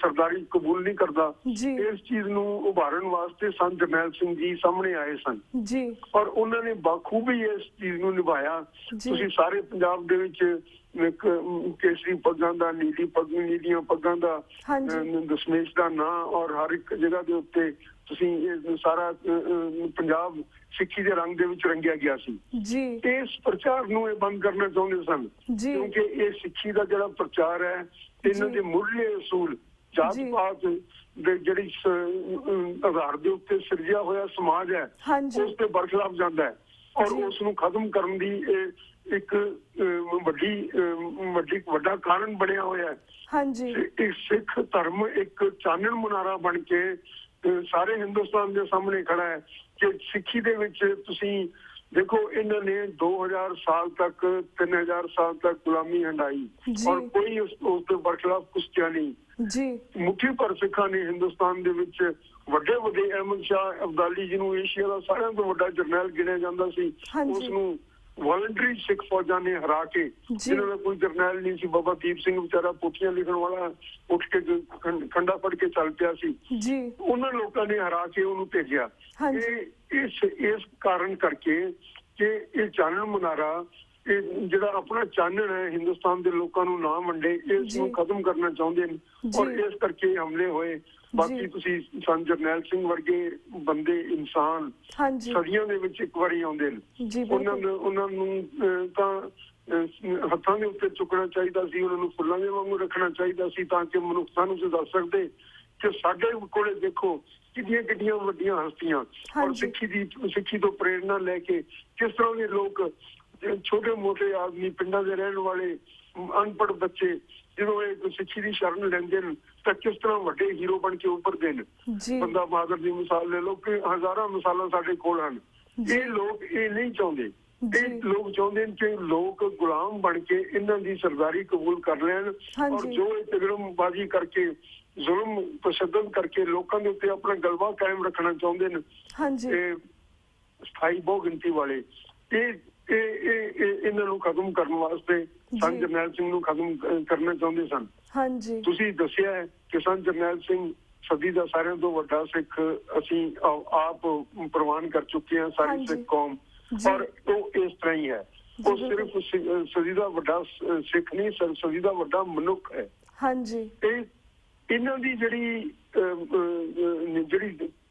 ਸਰਦਾਰੀ ਕਬੂਲ ਨਹੀਂ ਕਰਦਾ, ਇਸ ਚੀਜ਼ ਨੂੰ ਉਭਾਰਨ ਵਾਸਤੇ ਸੰਤ ਜਰਨੈਲ ਸਿੰਘ ਜੀ ਸਾਹਮਣੇ ਆਏ ਸਨ ਔਰ ਉਹਨਾਂ ਨੇ ਬਾਖੂਬੀ ਇਸ ਚੀਜ਼ ਨੂੰ ਨਿਭਾਇਆ। ਤੁਸੀਂ ਸਾਰੇ ਪੰਜਾਬ ਦੇ ਵਿੱਚ ਕੇਸਰੀ ਪੱਗਾਂ ਦਾ, ਨੀਲੀਆਂ ਪੱਗਾਂ ਦਾ, ਦਸ਼ਮੇਸ਼ ਦਾ ਨਾਂ ਔਰ ਹਰ ਇੱਕ ਜਗ੍ਹਾ ਦੇ ਉੱਤੇ ਤੁਸੀਂ ਸਾਰਾ ਪੰਜਾਬ ਸਿੱਖੀ ਦੇ ਰੰਗ ਦੇ ਵਿੱਚ ਰੰਗਿਆ ਗਿਆ ਸੀ। ਇਸ ਪ੍ਰਚਾਰ ਨੂੰ ਇਹ ਬੰਦ ਕਰਨਾ ਚਾਹੁੰਦੇ ਸਨ ਕਿਉਂਕਿ ਇਹ ਸਿੱਖੀ ਦਾ ਜਿਹੜਾ ਪ੍ਰਚਾਰ ਹੈ, ਇਹਨਾਂ ਦੇ ਮੁੱਢਲੇ ਅਸੂਲ ਜਾਤ ਪਾਤ ਦੇ ਜਿਹੜੀ ਆਧਾਰ ਦੇ ਉੱਤੇ ਸਿਰਜਿਆ ਹੋਇਆ ਸਮਾਜ ਹੈ ਉਸ ਦੇ ਬਰਖਲਾਫ ਜਾਂਦਾ ਹੈ ਔਰ ਉਸ ਨੂੰ ਖਤਮ ਕਰਨ ਦੀ ਇੱਕ ਵੱਡਾ ਕਾਰਨ ਬਣਿਆ ਹੋਇਆ ਹੈ। ਸਿੱਖ ਧਰਮ ਇੱਕ ਚਾਨਣ ਮੁਨਾਰਾ ਬਣ ਕੇ ਸਾਰੇ ਹਿੰਦੁਸਤਾਨ ਦੇ ਸਾਹਮਣੇ ਖੜਾ ਹੈ ਕਿ ਸਿੱਖੀ ਦੇ ਵਿੱਚ ਤੁਸੀਂ ਦੇਖੋ, ਇਹਨਾਂ ਨੇ 2000 ਸਾਲ ਤੱਕ 3000 ਸਾਲ ਤੱਕ ਗੁਲਾਮੀ ਹੰਡਾਈ ਔਰ ਕੋਈ ਉਸ ਦੇ ਬਰਖਲਾਫ ਕੁਛ ਕਿਹਾ ਨਹੀਂ। ਮੁੱਠੀ ਭਰ ਸਿੱਖਾਂ ਨੇ ਹਿੰਦੁਸਤਾਨ ਦੇ ਵਿੱਚ ਵੱਡੇ ਅਹਿਮਦ ਸ਼ਾਹ ਅਬਦਾਲੀ, ਜਿਹਨੂੰ ਏਸ਼ੀਆ ਦਾ ਸਾਰਿਆਂ ਤੋਂ ਵੱਡਾ ਜਰਨੈਲ ਗਿਣਿਆ ਜਾਂਦਾ ਸੀ, ਉਸ ਨੂੰ ਵਾਲੰਟਰੀ ਸਿੱਖ ਫੌਜਾਂ ਨੇ ਹਰਾ ਕੇ, ਜਿਹਨਾਂ ਦਾ ਕੋਈ ਜਰਨੈਲ ਨਹੀਂ ਸੀ, ਬਾਬਾ ਦੀਪ ਸਿੰਘ ਵਿਚਾਰਾ ਪੁੱਠੀਆਂ ਲਿਖਣ ਵਾਲਾ ਉੱਠ ਕੇ ਖੰਡਾ ਫੜ ਕੇ ਚੱਲ ਪਿਆ ਸੀ ਜੀ, ਉਹਨਾਂ ਲੋਕਾਂ ਨੇ ਹਰਾ ਕੇ ਉਹਨੂੰ ਭੇਜਿਆ। ਇਸ ਕਾਰਨ ਕਰਕੇ ਕਿ ਇਹ ਚਾਨਣ ਮੁਨਾਰਾ, ਇਹ ਜਿਹੜਾ ਆਪਣਾ ਚਾਨਣ ਹੈ ਹਿੰਦੁਸਤਾਨ ਦੇ ਲੋਕਾਂ ਨੂੰ ਨਾ ਵੰਡੇ, ਇਸ ਨੂੰ ਖਤਮ ਕਰਨਾ ਚਾਹੁੰਦੇ ਨੇ ਔਰ ਇਸ ਕਰਕੇ ਹਮਲੇ ਹੋਏ। ਬਾਕੀ ਤੁਸੀਂ ਸੰਤ ਜਰਨੈਲ ਸਿੰਘ ਵਰਗੇ ਬੰਦੇ, ਇਨਸਾਨ ਸਦੀਆਂ ਦੇ ਵਿੱਚ ਇੱਕ ਵਾਰੀ ਆਉਂਦੇ ਨੇ, ਉਹਨਾਂ ਨੂੰ ਤਾਂ ਹੱਥਾਂ ਦੇ ਉੱਤੇ ਚੁੱਕਣਾ ਚਾਹੀਦਾ ਸੀ, ਉਹਨਾਂ ਨੂੰ ਫੁੱਲਾਂ ਦੇ ਵਾਂਗੂ ਰੱਖਣਾ ਚਾਹੀਦਾ ਸੀ ਤਾਂ ਕਿ ਮਨੁੱਖਤਾ ਨੂੰ ਦੱਸ ਸਕਦੇ ਕਿ ਸਾਡੇ ਕੋਲੇ ਦੇਖੋ ਕਿੰਨੀਆਂ ਕਿੰਨੀਆਂ ਵੱਡੀਆਂ ਹਸਤੀਆਂ ਔਰ ਸਿੱਖੀ ਤੋਂ ਪ੍ਰੇਰਨਾ ਲੈ ਕੇ ਕਿਸ ਤਰ੍ਹਾਂ ਦੇ ਲੋਕ, ਛੋਟੇ ਮੋਟੇ ਆਦਮੀ, ਪਿੰਡਾਂ ਦੇ ਰਹਿਣ ਵਾਲੇ, ਅਨਪੜ੍ਹ ਬੱਚੇ ਜਦੋਂ ਇਹ ਸਿੱਖੀ ਦੀ ਸ਼ਰਨ ਲੈਂਦੇ ਨੇ ਤਾਂ ਕਿਸ ਤਰ੍ਹਾਂ ਵੱਡੇ ਹੀਰੋ ਬਣ ਕੇ ਉੱਭਰਦੇ ਨੇ। ਬੰਦਾ ਬਹਾਦਰ ਦੀ ਮਿਸਾਲ ਲੈ ਲਓ ਕਿ ਹਜ਼ਾਰਾਂ ਮਿਸਾਲਾਂ ਸਾਡੇ ਕੋਲ ਹਨ। ਇਹ ਲੋਕ ਇਹ ਨਹੀਂ ਚਾਹੁੰਦੇ, ਇਹ ਲੋਕ ਚਾਹੁੰਦੇ ਨੇ ਕਿ ਲੋਕ ਗੁਲਾਮ ਬਣ ਕੇ ਇਹਨਾਂ ਦੀ ਸਰਦਾਰੀ ਕਬੂਲ ਕਰ ਲੈਣ ਔਰ ਜੋ ਇਹ ਤਿਗੜਮਬਾਜ਼ੀ ਕਰਕੇ, ਜ਼ੁਲਮ ਤਸ਼ੱਦਦ ਕਰਕੇ ਲੋਕਾਂ ਦੇ ਉੱਤੇ ਆਪਣਾ ਗਲਬਾ ਕਾਇਮ ਰੱਖਣਾ ਚਾਹੁੰਦੇ ਨੇ ਇਹ ਸਥਾਈ ਬਹੁ ਗਿਣਤੀ ਵਾਲੇ, ਇਹਨਾਂ ਨੂੰ ਖਤਮ ਕਰਨ ਵਾਸਤੇ ਸੰਤ ਜਰਨੈਲ ਸਿੰਘ ਨੂੰ ਖਤਮ ਕਰਨਾ ਚਾਹੁੰਦੇ ਸਨ। ਤੁਸੀਂ ਦੱਸਿਆ ਹੈ ਕਿ ਸੰਤ ਜਰਨੈਲ ਸਿੰਘ ਸਦੀ ਦਾ ਸਾਰਿਆਂ ਤੋਂ ਵੱਡਾ ਸਿੱਖ ਅਸੀਂ ਆਪ ਪ੍ਰਵਾਨ ਕਰ ਚੁੱਕੇ ਹਾਂ, ਸਾਰੀ ਸਿੱਖ ਕੌਮ, ਔਰ ਉਹ ਇਸ ਤਰ੍ਹਾਂ ਹੀ ਹੈ। ਉਹ ਸਿਰਫ ਸਦੀ ਦਾ ਵੱਡਾ ਸਿੱਖ ਨਹੀਂ, ਸਦੀ ਦਾ ਵੱਡਾ ਮਨੁੱਖ ਹੈ। ਇਹਨਾਂ ਦੀ ਜਿਹੜੀ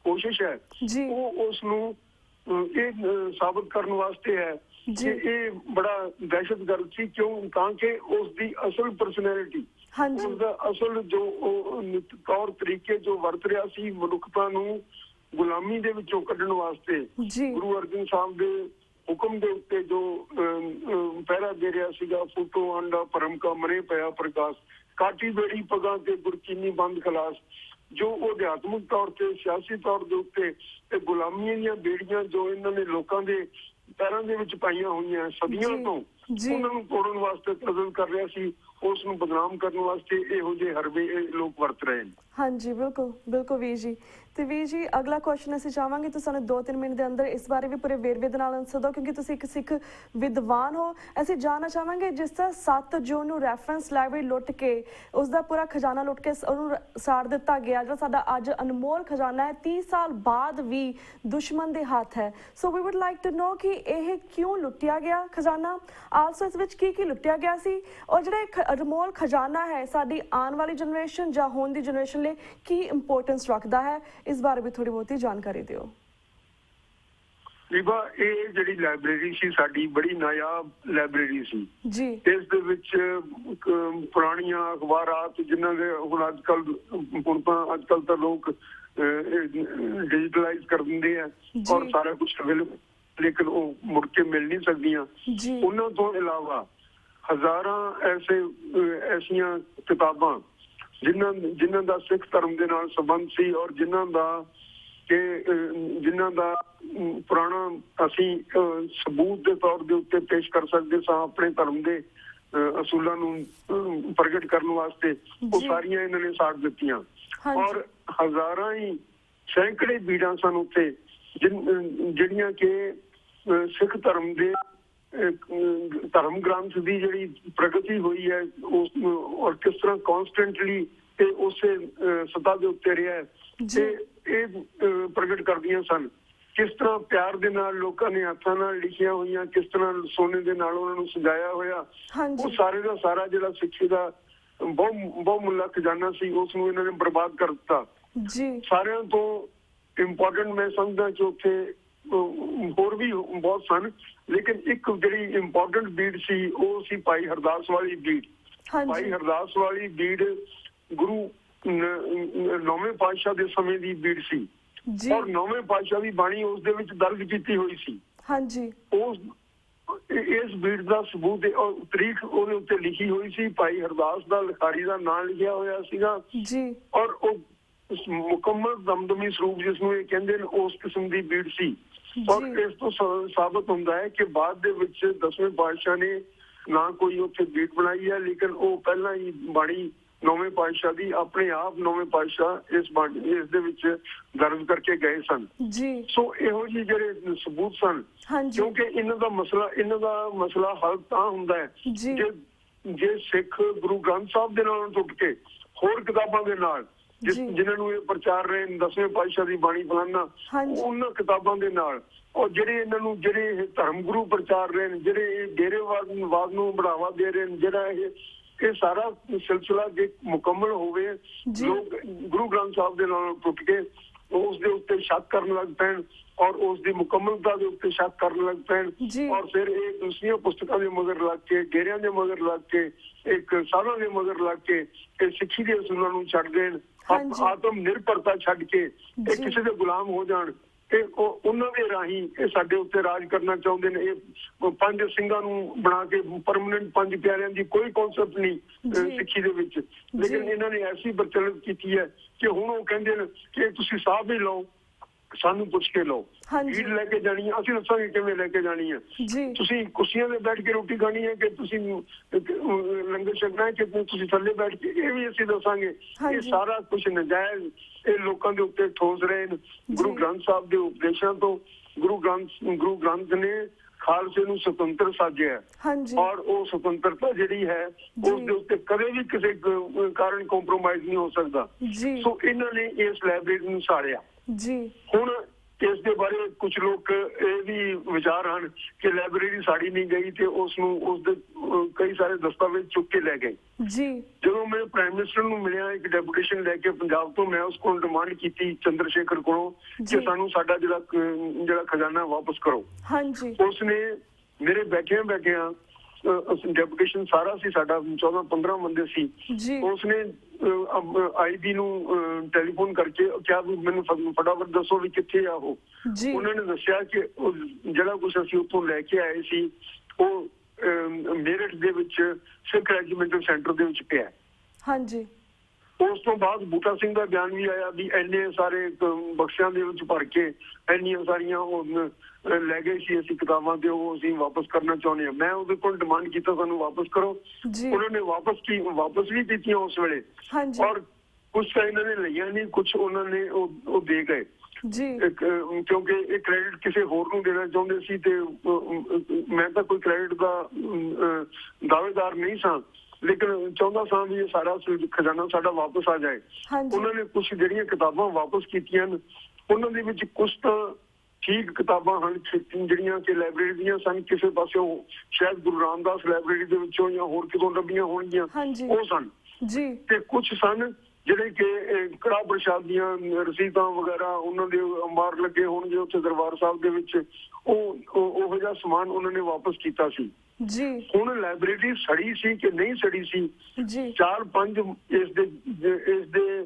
ਕੋਸ਼ਿਸ਼ ਹੈ ਉਹ ਉਸ ਨੂੰ ਇਹ ਸਾਬਤ ਕਰਨ ਵਾਸਤੇ ਹੈ ਕਿ ਇਹ ਬੜਾ ਦਹਿਸ਼ਤਗਰਦ ਸੀ। ਕਿਉਂ? ਤਾਂ ਕਿ ਉਸ ਦੀ ਅਸਲ ਪਰਸਨੈਲਿਟੀ, ਉਸਦਾ ਅਸਲ ਜੋ ਤੌਰ ਤਰੀਕੇ ਜੋ ਵਰਤ ਰਿਹਾ ਸੀ ਮਨੁੱਖਤਾ ਨੂੰ ਗੁਲਾਮੀ ਦੇ ਵਿੱਚੋਂ ਕੱਢਣ ਵਾਸਤੇ, ਗੁਰੂ ਅਰਜਨ ਸਾਹਿਬ ਦੇ ਹੁਕਮ ਦੇ ਉੱਤੇ ਜੋ ਪਹਿਰਾ ਦੇ ਰਿਹਾ ਸੀਗਾ, ਫੂਟੋ ਆਂਡਾ ਭਰਮ ਕਾ ਮਰੇ ਪਿਆ ਪ੍ਰਕਾਸ਼, ਕਾਟੀ ਬੇੜੀ ਪਗਾਂ ਤੇ ਗੁਰਚੀਨੀ ਬੰਦ ਖਲਾਸ, ਜੋ ਉਹ ਅਧਿਆਤਮਿਕ ਤੌਰ ਤੇ, ਸਿਆਸੀ ਤੌਰ ਦੇ ਉੱਤੇ ਤੇ ਗੁਲਾਮੀਆਂ ਦੀਆਂ ਬੇੜੀਆਂ ਜੋ ਇਹਨਾਂ ਨੇ ਲੋਕਾਂ ਦੇ ਪੈਰਾਂ ਦੇ ਵਿੱਚ ਪਾਈਆਂ ਹੋਈਆਂ ਸਦੀਆਂ ਤੋਂ, ਉਹਨਾਂ ਨੂੰ ਤੋੜਨ ਵਾਸਤੇ ਕਦਮ ਕਰ ਰਿਹਾ ਸੀ, ਉਸ ਨੂੰ ਬਦਨਾਮ ਕਰਨ ਵਾਸਤੇ ਇਹੋ ਜਿਹੇ ਹਰਬੇ ਲੋਕ ਵਰਤ ਰਹੇ ਨੇ। ਹਾਂਜੀ, ਬਿਲਕੁਲ ਬਿਲਕੁਲ ਵੀਰ ਜੀ। ਤੇ ਵੀਰ ਜੀ, ਅਗਲਾ ਕੁਐਸਚਨ ਅਸੀਂ ਚਾਹਾਂਗੇ ਤੁਸੀਂ ਸਾਨੂੰ 2-3 ਮਿੰਟ ਦੇ ਅੰਦਰ ਇਸ ਬਾਰੇ ਵੀ ਪੂਰੇ ਵੇਰਵੇ ਦੇ ਨਾਲ ਆਨਸਰ ਦਿਓ, ਕਿਉਂਕਿ ਤੁਸੀਂ ਇੱਕ ਸਿੱਖ ਵਿਦਵਾਨ ਹੋ। ਅਸੀਂ ਜਾਣਨਾ ਚਾਹਾਂਗੇ ਜਿਸ ਤਰ੍ਹਾਂ 7 ਜੂਨ ਨੂੰ ਰੈਫਰੈਂਸ ਲਾਇਬ੍ਰੇਰੀ ਲੁੱਟ ਕੇ ਉਸਦਾ ਪੂਰਾ ਖਜ਼ਾਨਾ ਲੁੱਟ ਕੇ ਉਹਨੂੰ ਸਾੜ ਦਿੱਤਾ ਗਿਆ, ਜਿਹੜਾ ਸਾਡਾ ਅੱਜ ਅਨਮੋਲ ਖਜ਼ਾਨਾ ਹੈ 30 ਸਾਲ ਬਾਅਦ ਵੀ ਦੁਸ਼ਮਣ ਦੇ ਹੱਥ ਹੈ। So we wood like to know ਕਿ ਇਹ ਕਿਉਂ ਲੁੱਟਿਆ ਗਿਆ ਖਜ਼ਾਨਾ, ਆਲਸੋ ਇਸ ਵਿੱਚ ਕੀ ਲੁੱਟਿਆ ਗਿਆ ਸੀ, ਔਰ ਜਿਹੜਾ ਅਨਮੋਲ ਖਜ਼ਾਨਾ ਹੈ ਸਾਡੀ ਆਉਣ ਵਾਲੀ ਜਨਰੇਸ਼ਨ ਜਾਂ ਹੁਣ ਦੀ ਜਨਰੇਸ਼ਨ ਲਈ ਕੀ ਇੰਪੋਰਟੈਂਸ ਰੱਖਦਾ ਹੈ, ਇਸ ਬਾਰੇ ਵੀ ਥੋੜੀ ਬਹੁਤੀ ਜਾਣਕਾਰੀ ਦਿਓ। ਰੀਬਾ, ਇਹ ਜਿਹੜੀ ਲਾਇਬ੍ਰੇਰੀ ਸੀ ਸਾਡੀ ਬੜੀ ਨਾਯਾਬ ਲਾਇਬ੍ਰੇਰੀ ਸੀ ਜੀ। ਇਸ ਦੇ ਵਿੱਚ ਪੁਰਾਣੀਆਂ ਅਖਬਾਰਾਤ ਜਿਨ੍ਹਾਂ ਦੇ ਹੁਣ ਅੱਜ ਕੱਲ ਤਾਂ ਲੋਕ ਡਿਜੀਟਲਾਈਜ਼ ਕਰ ਦਿੰਦੇ ਆ ਔਰ ਸਾਰਾ ਕੁਝ ਅਵੇਲੇਬਲ, ਲੇਕਿਨ ਉਹ ਮੁੜ ਕੇ ਮਿਲ ਨਹੀਂ ਸਕਦੀਆਂ। ਉਹਨਾਂ ਤੋਂ ਇਲਾਵਾ ਹਜ਼ਾਰਾਂ ਐਸੀਆਂ ਕਿਤਾਬਾਂ ਜਿਨ੍ਹਾਂ ਦਾ ਸਿੱਖ ਧਰਮ ਦੇ ਨਾਲ ਸੰਬੰਧ ਸੀ ਔਰ ਜਿਨ੍ਹਾਂ ਦਾ ਪੁਰਾਣਾ ਅਸੀਂ ਸਬੂਤ ਦੇ ਤੌਰ ਦੇ ਉੱਤੇ ਪੇਸ਼ ਕਰ ਸਕਦੇ ਸਾਂ ਆਪਣੇ ਧਰਮ ਦੇ ਅਸੂਲਾਂ ਨੂੰ ਪ੍ਰਗਟ ਕਰਨ ਵਾਸਤੇ, ਉਹ ਸਾਰੀਆਂ ਇਹਨਾਂ ਨੇ ਸਾੜ ਦਿੱਤੀਆਂ। ਔਰ ਹਜ਼ਾਰਾਂ ਹੀ ਸੈਂਕੜੇ ਬੀੜਾਂ ਸਨ ਉੱਥੇ ਜਿਹੜੀਆਂ ਕਿ ਸਿੱਖ ਧਰਮ ਦੇ ਧਰਮ ਗ੍ਰੰਥ ਦੀ ਜਿਹੜੀ ਪ੍ਰਗਤੀ ਹੋਈ ਹੈ ਉਸ ਔਰ ਕਿਸ ਤਰ੍ਹਾਂ ਕੌਨਸਟੈਂਟਲੀ ਤੇ ਉਸੇ ਸਤ੍ਹਾ ਦੇ ਉੱਤੇ ਰਿਹਾ ਤੇ ਇਹ ਪ੍ਰਗਟ ਕਰਦੀਆਂ ਸਨ। ਕਿਸ ਤਰ੍ਹਾਂ ਪਿਆਰ ਦੇ ਨਾਲ ਲੋਕਾਂ ਨੇ ਹੱਥਾਂ ਨਾਲ ਲਿਖੀਆਂ ਹੋਈਆਂ, ਕਿਸ ਤਰ੍ਹਾਂ ਸੋਨੇ ਦੇ ਨਾਲ ਉਹਨਾਂ ਨੂੰ ਸਜਾਇਆ ਹੋਇਆ, ਉਹ ਸਾਰੇ ਦਾ ਸਾਰਾ ਜਿਹੜਾ ਸਿੱਖੀ ਦਾ ਬਹੁਮੁੱਲਾ ਖਜ਼ਾਨਾ ਸੀ ਉਸ ਨੂੰ ਇਹਨਾਂ ਨੇ ਬਰਬਾਦ ਕਰ ਦਿੱਤਾ। ਸਾਰਿਆਂ ਤੋਂ ਇੰਪੋਰਟੈਂਟ ਮੈਂ ਸਮਝਦਾ ਕਿ ਉੱਥੇ ਹੋਰ ਵੀ ਬਹੁਤ ਸਨ, ਲੇਕਿਨ ਇੱਕ ਜਿਹੜੀ ਇੰਪੋਰਟੈਂਟ ਬੀੜ ਸੀ ਉਹ ਸੀ ਭਾਈ ਹਰਦਾਸ ਵਾਲੀ ਬੀੜ। ਭਾਈ ਹਰਦਾਸ ਵਾਲੀ ਬੀੜ ਗੁਰੂ 9ਵੇਂ ਪਾਤਸ਼ਾਹ ਦੇ ਸਮੇਂ ਦੀ ਬੀੜ ਸੀ ਔਰ 9ਵੇਂ ਪਾਤਸ਼ਾਹ ਦੀ ਬਾਣੀ ਉਸ ਦੇ ਵਿੱਚ ਦਰਜ ਕੀਤੀ ਹੋਈ ਸੀ। ਇਸ ਬੀੜ ਦਾ ਸਬੂਤ ਔਰ ਤਰੀਕ ਉਹਦੇ ਉੱਤੇ ਲਿਖੀ ਹੋਈ ਸੀ, ਭਾਈ ਹਰਦਾਸ ਦਾ ਲਿਖਾਰੀ ਦਾ ਨਾਮ ਲਿਖਿਆ ਹੋਇਆ ਸੀਗਾ ਔਰ ਉਹ ਮੁਕੰਮਲ ਦਮਦਮੀ ਸਰੂਪ ਜਿਸ ਨੂੰ ਇਹ ਕਹਿੰਦੇ ਨੇ ਉਸ ਕਿਸਮ ਦੀ ਬੀੜ ਸੀ। ਔਰ ਇਸ ਤੋਂ ਸਾਬਤ ਹੁੰਦਾ ਹੈ ਕਿ ਬਾਅਦ ਦੇ ਵਿੱਚ 10ਵੇਂ ਪਾਤਸ਼ਾਹ ਨੇ ਨਾ ਕੋਈ ਉੱਥੇ ਬੀੜ ਬਣਾਈ ਹੈ, ਲੇਕਿਨ ਉਹ ਪਹਿਲਾਂ ਹੀ ਬਾਣੀ 9ਵੇਂ ਪਾਤਸ਼ਾਹ ਦੀ ਆਪਣੇ ਆਪ 9ਵੇਂ ਪਾਤਸ਼ਾਹ ਇਸ ਦੇ ਵਿੱਚ ਦਰਜ ਕਰਕੇ ਗਏ ਸਨ। ਸੋ ਇਹੋ ਜਿਹੇ ਜਿਹੜੇ ਸਬੂਤ ਸਨ, ਕਿਉਂਕਿ ਇਹਨਾਂ ਦਾ ਮਸਲਾ ਹੱਲ ਤਾਂ ਹੁੰਦਾ ਹੈ ਜੇ ਸਿੱਖ ਗੁਰੂ ਗ੍ਰੰਥ ਸਾਹਿਬ ਦੇ ਨਾਲ ਟੁੱਟ ਕੇ ਹੋਰ ਕਿਤਾਬਾਂ ਦੇ ਨਾਲ ਜਿਨ੍ਹਾਂ ਨੂੰ ਇਹ ਪ੍ਰਚਾਰ ਰਹੇ ਨੇ 10ਵੇਂ ਪਾਤਸ਼ਾਹ ਦੀ ਬਾਣੀ ਫਲਾਨਾ, ਉਹਨਾਂ ਕਿਤਾਬਾਂ ਦੇ ਨਾਲ, ਔਰ ਜਿਹੜੇ ਇਹਨਾਂ ਨੂੰ ਜਿਹੜੇ ਇਹ ਧਰਮ ਗੁਰੂ ਪ੍ਰਚਾਰ ਰਹੇ ਨੇ, ਜਿਹੜੇ ਇਹ ਡੇਰੇਵਾਦ ਨੂੰ ਬੜਾਵਾ ਦੇ ਰਹੇ ਨੇ, ਜਿਹੜਾ ਇਹ ਸਾਰਾ ਸਿਲਸਿਲਾ ਜੇ ਮੁਕੰਮਲ ਹੋਵੇ, ਲੋਕ ਗੁਰੂ ਗ੍ਰੰਥ ਸਾਹਿਬ ਦੇ ਨਾਲ ਟੁੱਟ ਕੇ ਉਸ ਦੇ ਉੱਤੇ ਸ਼ੱਕ ਕਰਨ ਲੱਗ ਪੈਣ ਔਰ ਉਸ ਦੀ ਮੁਕੰਮਲਤਾ ਦੇ ਉੱਤੇ ਸ਼ੱਕ ਕਰਨ ਲੱਗ ਪੈਣ, ਔਰ ਫਿਰ ਇਹ ਦੂਸਰੀਆਂ ਪੁਸਤਕਾਂ ਦੇ ਮਗਰ ਲੱਗ ਕੇ, ਡੇਰਿਆਂ ਦੇ ਮਗਰ ਲੱਗ ਕੇ, ਇੱਕ ਸਾਧਾਂ ਦੇ ਮਗਰ ਲੱਗ ਕੇ ਇਹ ਸਿੱਖੀ ਦੇ ਅਸੂਲਾਂ ਨੂੰ ਛੱਡ ਦੇਣ, ਆਤਮ ਨਿਰਭਰਤਾ ਛੱਡ ਕੇ ਇਹ ਕਿਸੇ ਦੇ ਗੁਲਾਮ ਹੋ ਜਾਣ, ਤੇ ਉਹਨਾਂ ਦੇ ਰਾਹੀਂ ਇਹ ਸਾਡੇ ਉੱਤੇ ਰਾਜ ਕਰਨਾ ਚਾਹੁੰਦੇ ਨੇ। ਇਹ 5 ਸਿੰਘਾਂ ਨੂੰ ਬਣਾ ਕੇ ਪਰਮਾਨੈਂਟ 5 ਪਿਆਰਿਆਂ ਦੀ ਕੋਈ ਕਨਸੈਪਟ ਨਹੀਂ ਸਿੱਖੀ ਦੇ ਵਿੱਚ, ਲੇਕਿਨ ਇਹਨਾਂ ਨੇ ਐਸੀ ਪ੍ਰਚਲਿਤ ਕੀਤੀ ਹੈ ਕਿ ਹੁਣ ਉਹ ਕਹਿੰਦੇ ਨੇ ਕਿ ਤੁਸੀਂ ਸਾਹ ਵੀ ਲਓ, ਸਾਨੂੰ ਪੁੱਛ ਕੇ ਲਓ, ਢੀਡ ਲੈ ਕੇ ਜਾਣੀ ਹੈ, ਅਸੀਂ ਦੱਸਾਂਗੇ ਕਿਵੇਂ ਲੈ ਕੇ ਜਾਣੀ ਹੈ, ਤੁਸੀਂ ਕੁਰਸੀਆਂ ਤੇ ਬੈਠ ਕੇ ਰੋਟੀ ਖਾਣੀ ਹੈ ਕਿ ਤੁਸੀਂ ਲੰਗਰ ਛਕਣਾ ਹੈ ਕਿ ਤੁਸੀਂ ਥੱਲੇ ਬੈਠ ਕੇ, ਇਹ ਵੀ ਅਸੀਂ ਦੱਸਾਂਗੇ। ਇਹ ਸਾਰਾ ਕੁਝ ਨਜਾਇਜ਼ ਇਹ ਲੋਕਾਂ ਦੇ ਉੱਤੇ ਠੋਸ ਰਹੇ ਨੇ ਗੁਰੂ ਗ੍ਰੰਥ ਸਾਹਿਬ ਦੇ ਉਪਦੇਸ਼ਾਂ ਤੋਂ। ਗੁਰੂ ਗ੍ਰੰਥ ਨੇ ਖਾਲਸੇ ਨੂੰ ਸੁਤੰਤਰ ਸਾਜਿਆ ਔਰ ਉਹ ਸੁਤੰਤਰਤਾ ਜਿਹੜੀ ਹੈ ਉਸ ਦੇ ਉੱਤੇ ਕਦੇ ਵੀ ਕਿਸੇ ਕਾਰਨ ਕੰਪਰੋਮਾਈਜ਼ ਨਹੀਂ ਹੋ ਸਕਦਾ। ਸੋ ਇਹਨਾਂ ਨੇ ਇਸ ਲਾਇਬ੍ਰੇਰੀ ਨੂੰ ਸਾੜਿਆ। ਹੁਣ ਇਸ ਦੇ ਬਾਰੇ ਕੁਝ ਲੋਕ ਇਹ ਵੀ ਵਿਚਾਰ ਹਨ ਕਿ ਲਾਇਬ੍ਰੇਰੀ ਸਾੜੀ ਨਹੀਂ ਗਈ ਤੇ ਉਸਦੇ ਕਈ ਸਾਰੇ ਦਸਤਾਵੇਜ਼ ਚੁੱਕ ਕੇ ਲੈ ਗਏ। ਜਦੋਂ ਮੈਂ ਪ੍ਰਾਈਮ ਮਿਨਿਸਟਰ ਨੂੰ ਮਿਲਿਆ ਇੱਕ ਡੈਪੂਟੇਸ਼ਨ ਲੈ ਕੇ ਪੰਜਾਬ ਤੋਂ, ਮੈਂ ਉਸ ਕੋਲ ਡਿਮਾਂਡ ਕੀਤੀ ਚੰਦਰਸ਼ੇਖਰ ਕੋਲੋਂ ਕਿ ਸਾਨੂੰ ਸਾਡਾ ਜਿਹੜਾ ਖਜ਼ਾਨਾ ਵਾਪਸ ਕਰੋ। ਉਸਨੇ ਮੇਰੇ ਬੈਠਿਆਂ ਡੈਪੂਟੇਸ਼ਨ ਸਾਰਾ ਸੀ ਸਾਡਾ 14-15 ਬੰਦੇ ਸੀ, ਉਸਨੇ ਆਈਬੀ ਨੂੰ ਟੈਲੀਫੋਨ ਕਰਕੇ ਕਿਹਾ ਵੀ ਮੈਨੂੰ ਫਟਾਫਟ ਦੱਸੋ ਵੀ ਕਿੱਥੇ ਆ ਉਹ। ਉਹਨਾਂ ਨੇ ਦੱਸਿਆ ਕਿ ਜਿਹੜਾ ਕੁਛ ਅਸੀਂ ਉੱਥੋਂ ਲੈ ਕੇ ਆਏ ਸੀ ਉਹ ਮੇਰਠ ਦੇ ਵਿੱਚ ਸਿੱਖ ਰੈਜੀਮੈਂਟਲ ਸੈਂਟਰ ਦੇ ਵਿੱਚ ਪਿਆ। ਉਸ ਤੋਂ ਬਾਅਦ ਬੂਟਾ ਸਿੰਘ ਦਾ ਬਿਆਨ ਵੀ ਆਇਆ ਵੀ ਇੰਨੇ ਸਾਰੇ ਬਕਸਿਆਂ ਦੇ ਵਿੱਚ ਭਰ ਕੇ ਇੰਨੀਆਂ ਸਾਰੀਆਂ ਲੈ ਗਏ ਸੀ ਅਸੀਂ ਕਿਤਾਬਾਂ, ਤੇ ਉਹ ਅਸੀਂ ਵਾਪਸ ਕਰਨਾ ਚਾਹੁੰਦੇ ਹਾਂ। ਮੈਂ ਉਹਦੇ ਕੋਲ ਡਿਮਾਂਡ ਕੀਤਾ ਸਾਨੂੰ ਵਾਪਸ ਕਰੋ। ਉਹਨਾਂ ਨੇ ਵਾਪਸ ਵੀ ਕੀਤੀਆਂ ਉਸ ਵੇਲੇ, ਔਰ ਕੁਛ ਤਾਂ ਇਹਨਾਂ ਨੇ ਲਈਆਂ ਨਹੀਂ, ਕੁਛ ਉਹਨਾਂ ਨੇ ਉਹ ਦੇ ਗਏ ਕਿਉਂਕਿ ਇਹ ਕ੍ਰੈਡਿਟ ਕਿਸੇ ਹੋਰ ਨੂੰ ਦੇਣਾ ਚਾਹੁੰਦੇ ਸੀ ਤੇ ਮੈਂ ਤਾਂ ਕੋਈ ਕ੍ਰੈਡਿਟ ਦਾ ਦਾਅਵੇਦਾਰ ਨਹੀਂ ਸਾਂ, ਲੇਕਿਨ ਚਾਹੁੰਦਾ ਸਾਂ ਵੀ ਇਹ ਸਾਰਾ ਖਜ਼ਾਨਾ ਸਾਡਾ ਵਾਪਸ ਆ ਜਾਏ। ਉਹਨਾਂ ਨੇ ਕੁਛ ਜਿਹੜੀਆਂ ਕਿਤਾਬਾਂ ਵਾਪਸ ਕੀਤੀਆਂ ਨੇ ਉਹਨਾਂ ਦੇ ਵਿੱਚ ਕੁਛ ਤਾਂ ਠੀਕ ਕਿਤਾਬਾਂ ਹਨ ਜਿਹੜੀਆਂ ਕਿ ਲਾਇਬ੍ਰੇਰੀ ਦੀਆਂ ਸਨ, ਕਿਸੇ ਪਾਸਿਓਂ ਸ਼ਾਇਦ ਗੁਰੂ ਰਾਮਦਾਸ ਲਾਇਬ੍ਰੇਰੀ ਦੇ ਵਿੱਚੋਂ ਜਾਂ ਹੋਰ ਕਿਤੋਂ ਲੱਭੀਆਂ ਹੋਣਗੀਆਂ, ਉਹ ਸਨ। ਤੇ ਕੁਛ ਸਨ ਜਿਹੜੇ ਕਿ ਕੜਾ ਪ੍ਰਸ਼ਾਦ ਦੀਆਂ ਰਸੀਦਾਂ ਵਗੈਰਾ ਉਹਨਾਂ ਦੇ ਅੰਬਾਰ ਲੱਗੇ ਹੋਣਗੇ ਉੱਥੇ ਦਰਬਾਰ ਸਾਹਿਬ ਦੇ ਵਿੱਚ, ਉਹੋ ਜਿਹਾ ਸਮਾਨ ਉਹਨਾਂ ਨੇ ਵਾਪਸ ਕੀਤਾ ਸੀ। ਹੁਣ ਲਾਇਬ੍ਰੇਰੀ ਸੜੀ ਸੀ ਕਿ ਨਹੀਂ ਸੜੀ ਸੀ, 4-5 ਇਸ ਦੇ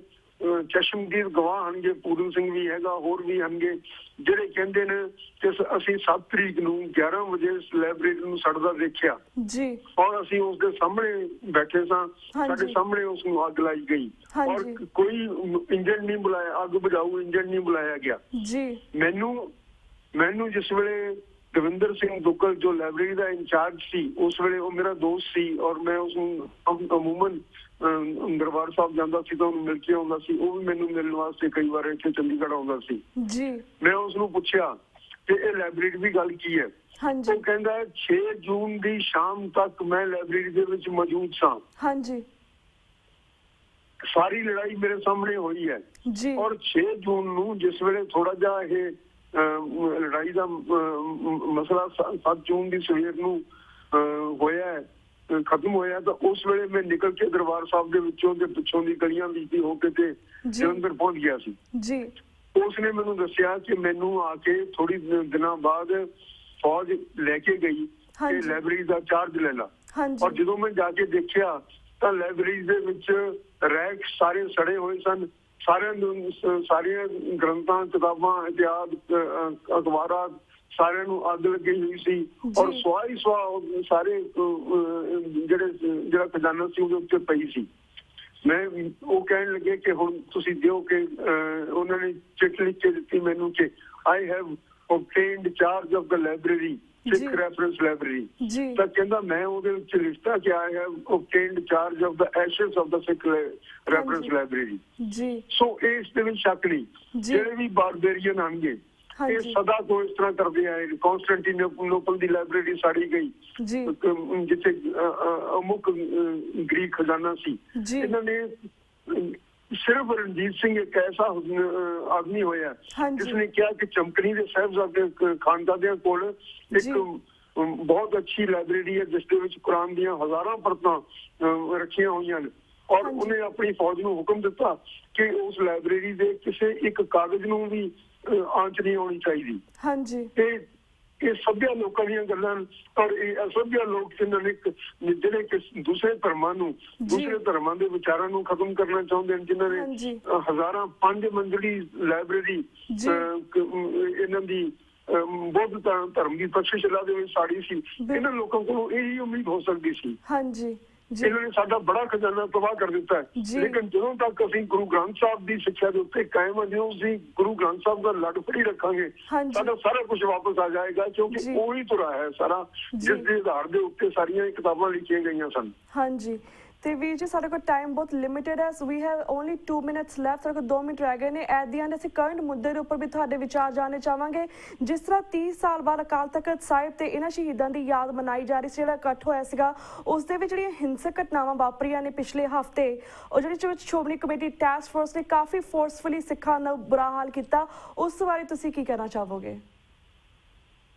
ਚਸ਼ਮਦੀਦ ਗਵਾਹ ਹਨਗੇ, ਪੂਰਨ ਸਿੰਘ ਵੀ ਹੈਗਾ, ਹੋਰ ਵੀ ਹਨਗੇ, ਜਿਹੜੇ ਕਹਿੰਦੇ ਨੇ ਕਿ ਅਸੀਂ 7 ਤਰੀਕ ਨੂੰ 11 ਵਜੇ ਇਸ ਲਾਇਬ੍ਰੇਰੀ ਨੂੰ ਸੜਦਾ ਦੇਖਿਆ ਔਰ ਅਸੀਂ ਉਸ ਦੇ ਸਾਹਮਣੇ ਬੈਠੇ ਸਾਂ, ਸਾਡੇ ਸਾਹਮਣੇ ਉਸ ਨੂੰ ਅੱਗ ਲਾਈ ਗਈ ਔਰ ਕੋਈ ਇੰਜਨ ਨਹੀਂ ਬੁਲਾਇਆ, ਅੱਗ ਬੁਝਾਊ ਇੰਜਨ ਨਹੀਂ ਬੁਲਾਇਆ ਗਿਆ। ਮੈਨੂੰ ਜਿਸ ਵੇਲੇ ਦਵਿੰਦਰ ਸਿੰਘ ਦੁੱਗਲ ਜੋ ਲਾਇਬ੍ਰੇਰੀ ਦਾ ਇੰਚਾਰਜ ਸੀ ਉਸ ਵੇਲੇ, ਉਹ ਮੇਰਾ ਦੋਸਤ ਸੀ ਔਰ ਮੈਂ ਉਸਨੂੰ ਅਮੂਮਨ ਦਰਬਾਰ ਸਾਹਿਬ ਜਾਂਦਾ ਸੀ ਤਾਂ ਉਹਨੂੰ ਮਿਲ ਕੇ ਆਉਂਦਾ ਸੀ, ਉਹ ਵੀ ਮੈਨੂੰ ਮਿਲਣ ਵਾਸਤੇ ਕਈ ਵਾਰ ਇੱਥੇ ਚੰਡੀਗੜ੍ਹ ਆਉਂਦਾ ਸੀ। ਮੈਂ ਉਸਨੂੰ ਪੁੱਛਿਆ ਕਿ ਇਹ ਲਾਇਬ੍ਰੇਰੀ ਦੀ ਗੱਲ ਕੀ ਹੈ। ਉਹ ਕਹਿੰਦਾ 6 ਜੂਨ ਦੀ ਸ਼ਾਮ ਤੱਕ ਮੈਂ ਲਾਇਬ੍ਰੇਰੀ ਦੇ ਵਿੱਚ ਮੌਜੂਦ ਸਾਂ, ਸਾਰੀ ਲੜਾਈ ਮੇਰੇ ਸਾਹਮਣੇ ਹੋਈ ਹੈ। ਔਰ 6 ਜੂਨ ਨੂੰ ਜਿਸ ਵੇਲੇ ਥੋੜਾ ਜਿਹਾ ਇਹ ਲੜਾਈ ਦਾ ਮਸਲਾ 7 ਜੂਨ ਦੀ ਸਵੇਰ ਨੂੰ ਹੋਇਆ, ਖਤਮ ਹੋਇਆ, ਤਾਂ ਉਸ ਵੇਲੇ ਮੈਂ ਨਿਕਲ ਕੇ ਦਰਬਾਰ ਸਾਹਿਬ ਦੇ ਵਿੱਚੋਂ ਤੇ ਪਿੱਛੋਂ ਦੀ ਗਲੀਆਂ ਵਿੱਚ ਹੋ ਕੇ ਤੇ ਜਲੰਧਰ ਪਹੁੰਚ ਗਿਆ ਸੀ। ਉਸਨੇ ਮੈਨੂੰ ਦੱਸਿਆ ਕਿ ਮੈਨੂੰ ਆ ਕੇ ਥੋੜੀ ਦਿਨਾਂ ਬਾਅਦ ਫੌਜ ਲੈ ਕੇ ਗਈ ਤੇ ਲਾਇਬ੍ਰੇਰੀ ਦਾ ਚਾਰਜ ਲੈ ਲਾ, ਔਰ ਜਦੋਂ ਮੈਂ ਜਾ ਕੇ ਦੇਖਿਆ ਤਾਂ ਲਾਇਬ੍ਰੇਰੀ ਦੇ ਵਿੱਚ ਰੈਕ ਸਾਰੇ ਸੜੇ ਹੋਏ ਸਨ, ਸਾਰੀਆਂ ਗ੍ਰੰਥਾਂ, ਕਿਤਾਬਾਂ, ਇਤਿਹਾਸ, ਅਖਬਾਰਾਂ ਸਾਰਿਆਂ ਨੂੰ ਅੱਗ ਲੱਗੀ ਹੋਈ ਸੀ ਔਰ ਸੁਆਹ ਸਾਰੇ ਜਿਹੜਾ ਖਜ਼ਾਨਾ ਸੀ ਉਹਦੇ ਉੱਤੇ ਪਈ ਸੀ। ਉਹ ਕਹਿਣ ਲੱਗੇ ਕਿ ਹੁਣ ਤੁਸੀਂ ਦਿਓ ਕਿ ਉਹਨਾਂ ਨੇ ਚਿੱਠ ਲਿਖ ਕੇ ਦਿੱਤੀ ਮੈਨੂੰ ਕਿ I have obtained charge of the library, Sikh reference library, ਤਾਂ ਕਹਿੰਦਾ ਮੈਂ ਉਹਦੇ ਵਿੱਚ ਲਿਖਤਾ ਕਿ I have obtained charge of the ashes of the Sikh reference library. So ਇਸ ਦੇ ਵਿੱਚ ਸ਼ੱਕ ਨਹੀਂ, ਜਿਹੜੇ ਵੀ ਬਾਰਬੇਰੀਅਨ ਆਣਗੇ ਇਹ ਸਦਾ ਤੋਂ ਇਸ ਤਰ੍ਹਾਂ ਕਰਦੇ ਆਏ। ਕੌਂਸਟੈਂਟੀਨੋਪਲ ਦੀ ਲਾਇਬ੍ਰੇਰੀ ਸਾੜੀ ਗਈ ਜਿੱਥੇ ਅਮੁਕ ਗ੍ਰੀਕ ਖਜ਼ਾਨਾ ਸੀ, ਇਹਨਾਂ ਨੇ ਸਿਰਫ ਰਣਜੀਤ ਸਿੰਘ ਇੱਕ ਐਸਾ ਆਦਮੀ ਹੋਇਆ ਜਿਸਨੇ ਕਿਹਾ ਕਿ ਚਮਕਣੀ ਦੇ ਸਾਹਿਬਜ਼ਾਦੇ ਖਾਨਜ਼ਾਦਿਆਂ ਕੋਲ ਇੱਕ ਬਹੁਤ ਅੱਛੀ ਲਾਇਬ੍ਰੇਰੀ ਹੈ ਜਿਸ ਦੇ ਵਿੱਚ ਕੁਰਾਨ ਦੀਆਂ ਹਜ਼ਾਰਾਂ ਪਰਤਾਂ ਰੱਖੀਆਂ ਹੋਈਆਂ ਨੇ ਔਰ ਉਹਨੇ ਆਪਣੀ ਫੌਜ ਨੂੰ ਹੁਕਮ ਦਿੱਤਾ ਕਿ ਉਸ ਲਾਇਬ੍ਰੇਰੀ ਦੇ ਕਿਸੇ ਇੱਕ ਕਾਗਜ਼ ਨੂੰ ਵੀ ਆਂਚ ਨਹੀਂ ਆਉਣੀ ਚਾਹੀਦੀ। ਹਾਂਜੀ, ਇਹ ਸਭਿਆ ਲੋਕਾਂ ਦੀਆਂ ਗੱਲਾਂ ਔਰ ਇਹ ਅਸਭਿਆ ਲੋਕ ਜਿਨ੍ਹਾਂ ਨੇ ਜਿਹੜੇ ਕਿ ਦੂਸਰੇ ਧਰਮਾਂ ਨੂੰ ਦੂਸਰੇ ਧਰਮਾਂ ਦੇ ਵਿਚਾਰਾਂ ਨੂੰ ਖਤਮ ਕਰਨਾ ਚਾਹੁੰਦੇ ਹਨ, ਜਿਨ੍ਹਾਂ ਨੇ ਹਜ਼ਾਰਾਂ 5 ਮੰਜ਼ਲੀ ਲਾਇਬ੍ਰੇਰੀ ਇਹਨਾਂ ਦੀ ਬੁੱਧ ਧਰਮ ਦੀ ਤਕਸ਼ੀਲਾ ਦੇ ਵਿੱਚ ਸਾੜੀ ਸੀ। ਇਹਨਾਂ ਲੋਕਾਂ ਕੋਲੋਂ ਇਹੀ ਉਮੀਦ ਹੋ ਸਕਦੀ ਸੀ। ਹਾਂਜੀ, ਇਹਨਾਂ ਨੇ ਸਾਡਾ ਬੜਾ ਖਜ਼ਾਨਾ ਤਬਾਹ ਕਰ ਦਿੱਤਾ ਹੈ। ਲੇਕਿਨ ਜਦੋਂ ਤੱਕ ਅਸੀਂ ਗੁਰੂ ਗ੍ਰੰਥ ਸਾਹਿਬ ਦੀ ਸਿੱਖਿਆ ਦੇ ਉੱਤੇ ਕਾਇਮ ਹਾਂ, ਜਦੋਂ ਅਸੀਂ ਗੁਰੂ ਗ੍ਰੰਥ ਸਾਹਿਬ ਦਾ ਲੜ ਫੜੀ ਰੱਖਾਂਗੇ ਸਾਡਾ ਸਾਰਾ ਕੁਝ ਵਾਪਸ ਆ ਜਾਏਗਾ, ਕਿਉਂਕਿ ਉਹੀ ਤੁਰਾ ਹੈ ਸਾਰਾ ਜਿਸ ਦੇ ਆਧਾਰ ਦੇ ਉੱਤੇ ਸਾਰੀਆਂ ਕਿਤਾਬਾਂ ਲਿਖੀਆਂ ਗਈਆਂ ਸਨ। ਹਾਂਜੀ, ਤੇ ਵੀਰ ਜੀ ਸਾਡੇ ਕੋਲ ਟਾਈਮ ਬਹੁਤ ਲਿਮਿਟਡ ਹੈ, so we have only 2 minutes left. ਸਾਡੇ ਕੋਲ 2 ਮਿੰਟ ਰਹਿ ਗਏ ਨੇ। ਐਟ ਦੀ ਐਂਡ ਅਸੀਂ ਕਰੰਟ ਮੁੱਦੇ ਦੇ ਉੱਪਰ ਵੀ ਤੁਹਾਡੇ ਵਿਚਾਰ ਜਾਣਨੇ ਚਾਹਾਂਗੇ। ਜਿਸ ਤਰ੍ਹਾਂ 30 ਸਾਲ ਬਾਅਦ ਅਕਾਲ ਤਖਤ ਸਾਹਿਬ ਤੇ ਇਹਨਾਂ ਸ਼ਹੀਦਾਂ ਦੀ ਯਾਦ ਮਨਾਈ ਜਾ ਰਹੀ ਸੀ, ਜਿਹੜਾ ਇਕੱਠ ਹੋਇਆ ਸੀਗਾ, ਉਸ ਦੇ ਵਿੱਚ ਜਿਹੜੀਆਂ ਹਿੰਸਕ ਘਟਨਾਵਾਂ ਵਾਪਰੀਆਂ ਨੇ ਪਿਛਲੇ ਹਫ਼ਤੇ, ਉਹ ਜਿਹੜੀ ਸ਼੍ਰੋਮਣੀ ਕਮੇਟੀ ਟਾਸਕ ਫੋਰਸ ਨੇ ਕਾਫੀ ਫੋਰਸਫੁਲੀ ਸਿੱਖਾਂ ਦਾ ਬੁਰਾ ਹਾਲ ਕੀਤਾ, ਉਸ ਬਾਰੇ ਤੁਸੀਂ ਕੀ ਕਹਿਣਾ ਚਾਹੋਗੇ?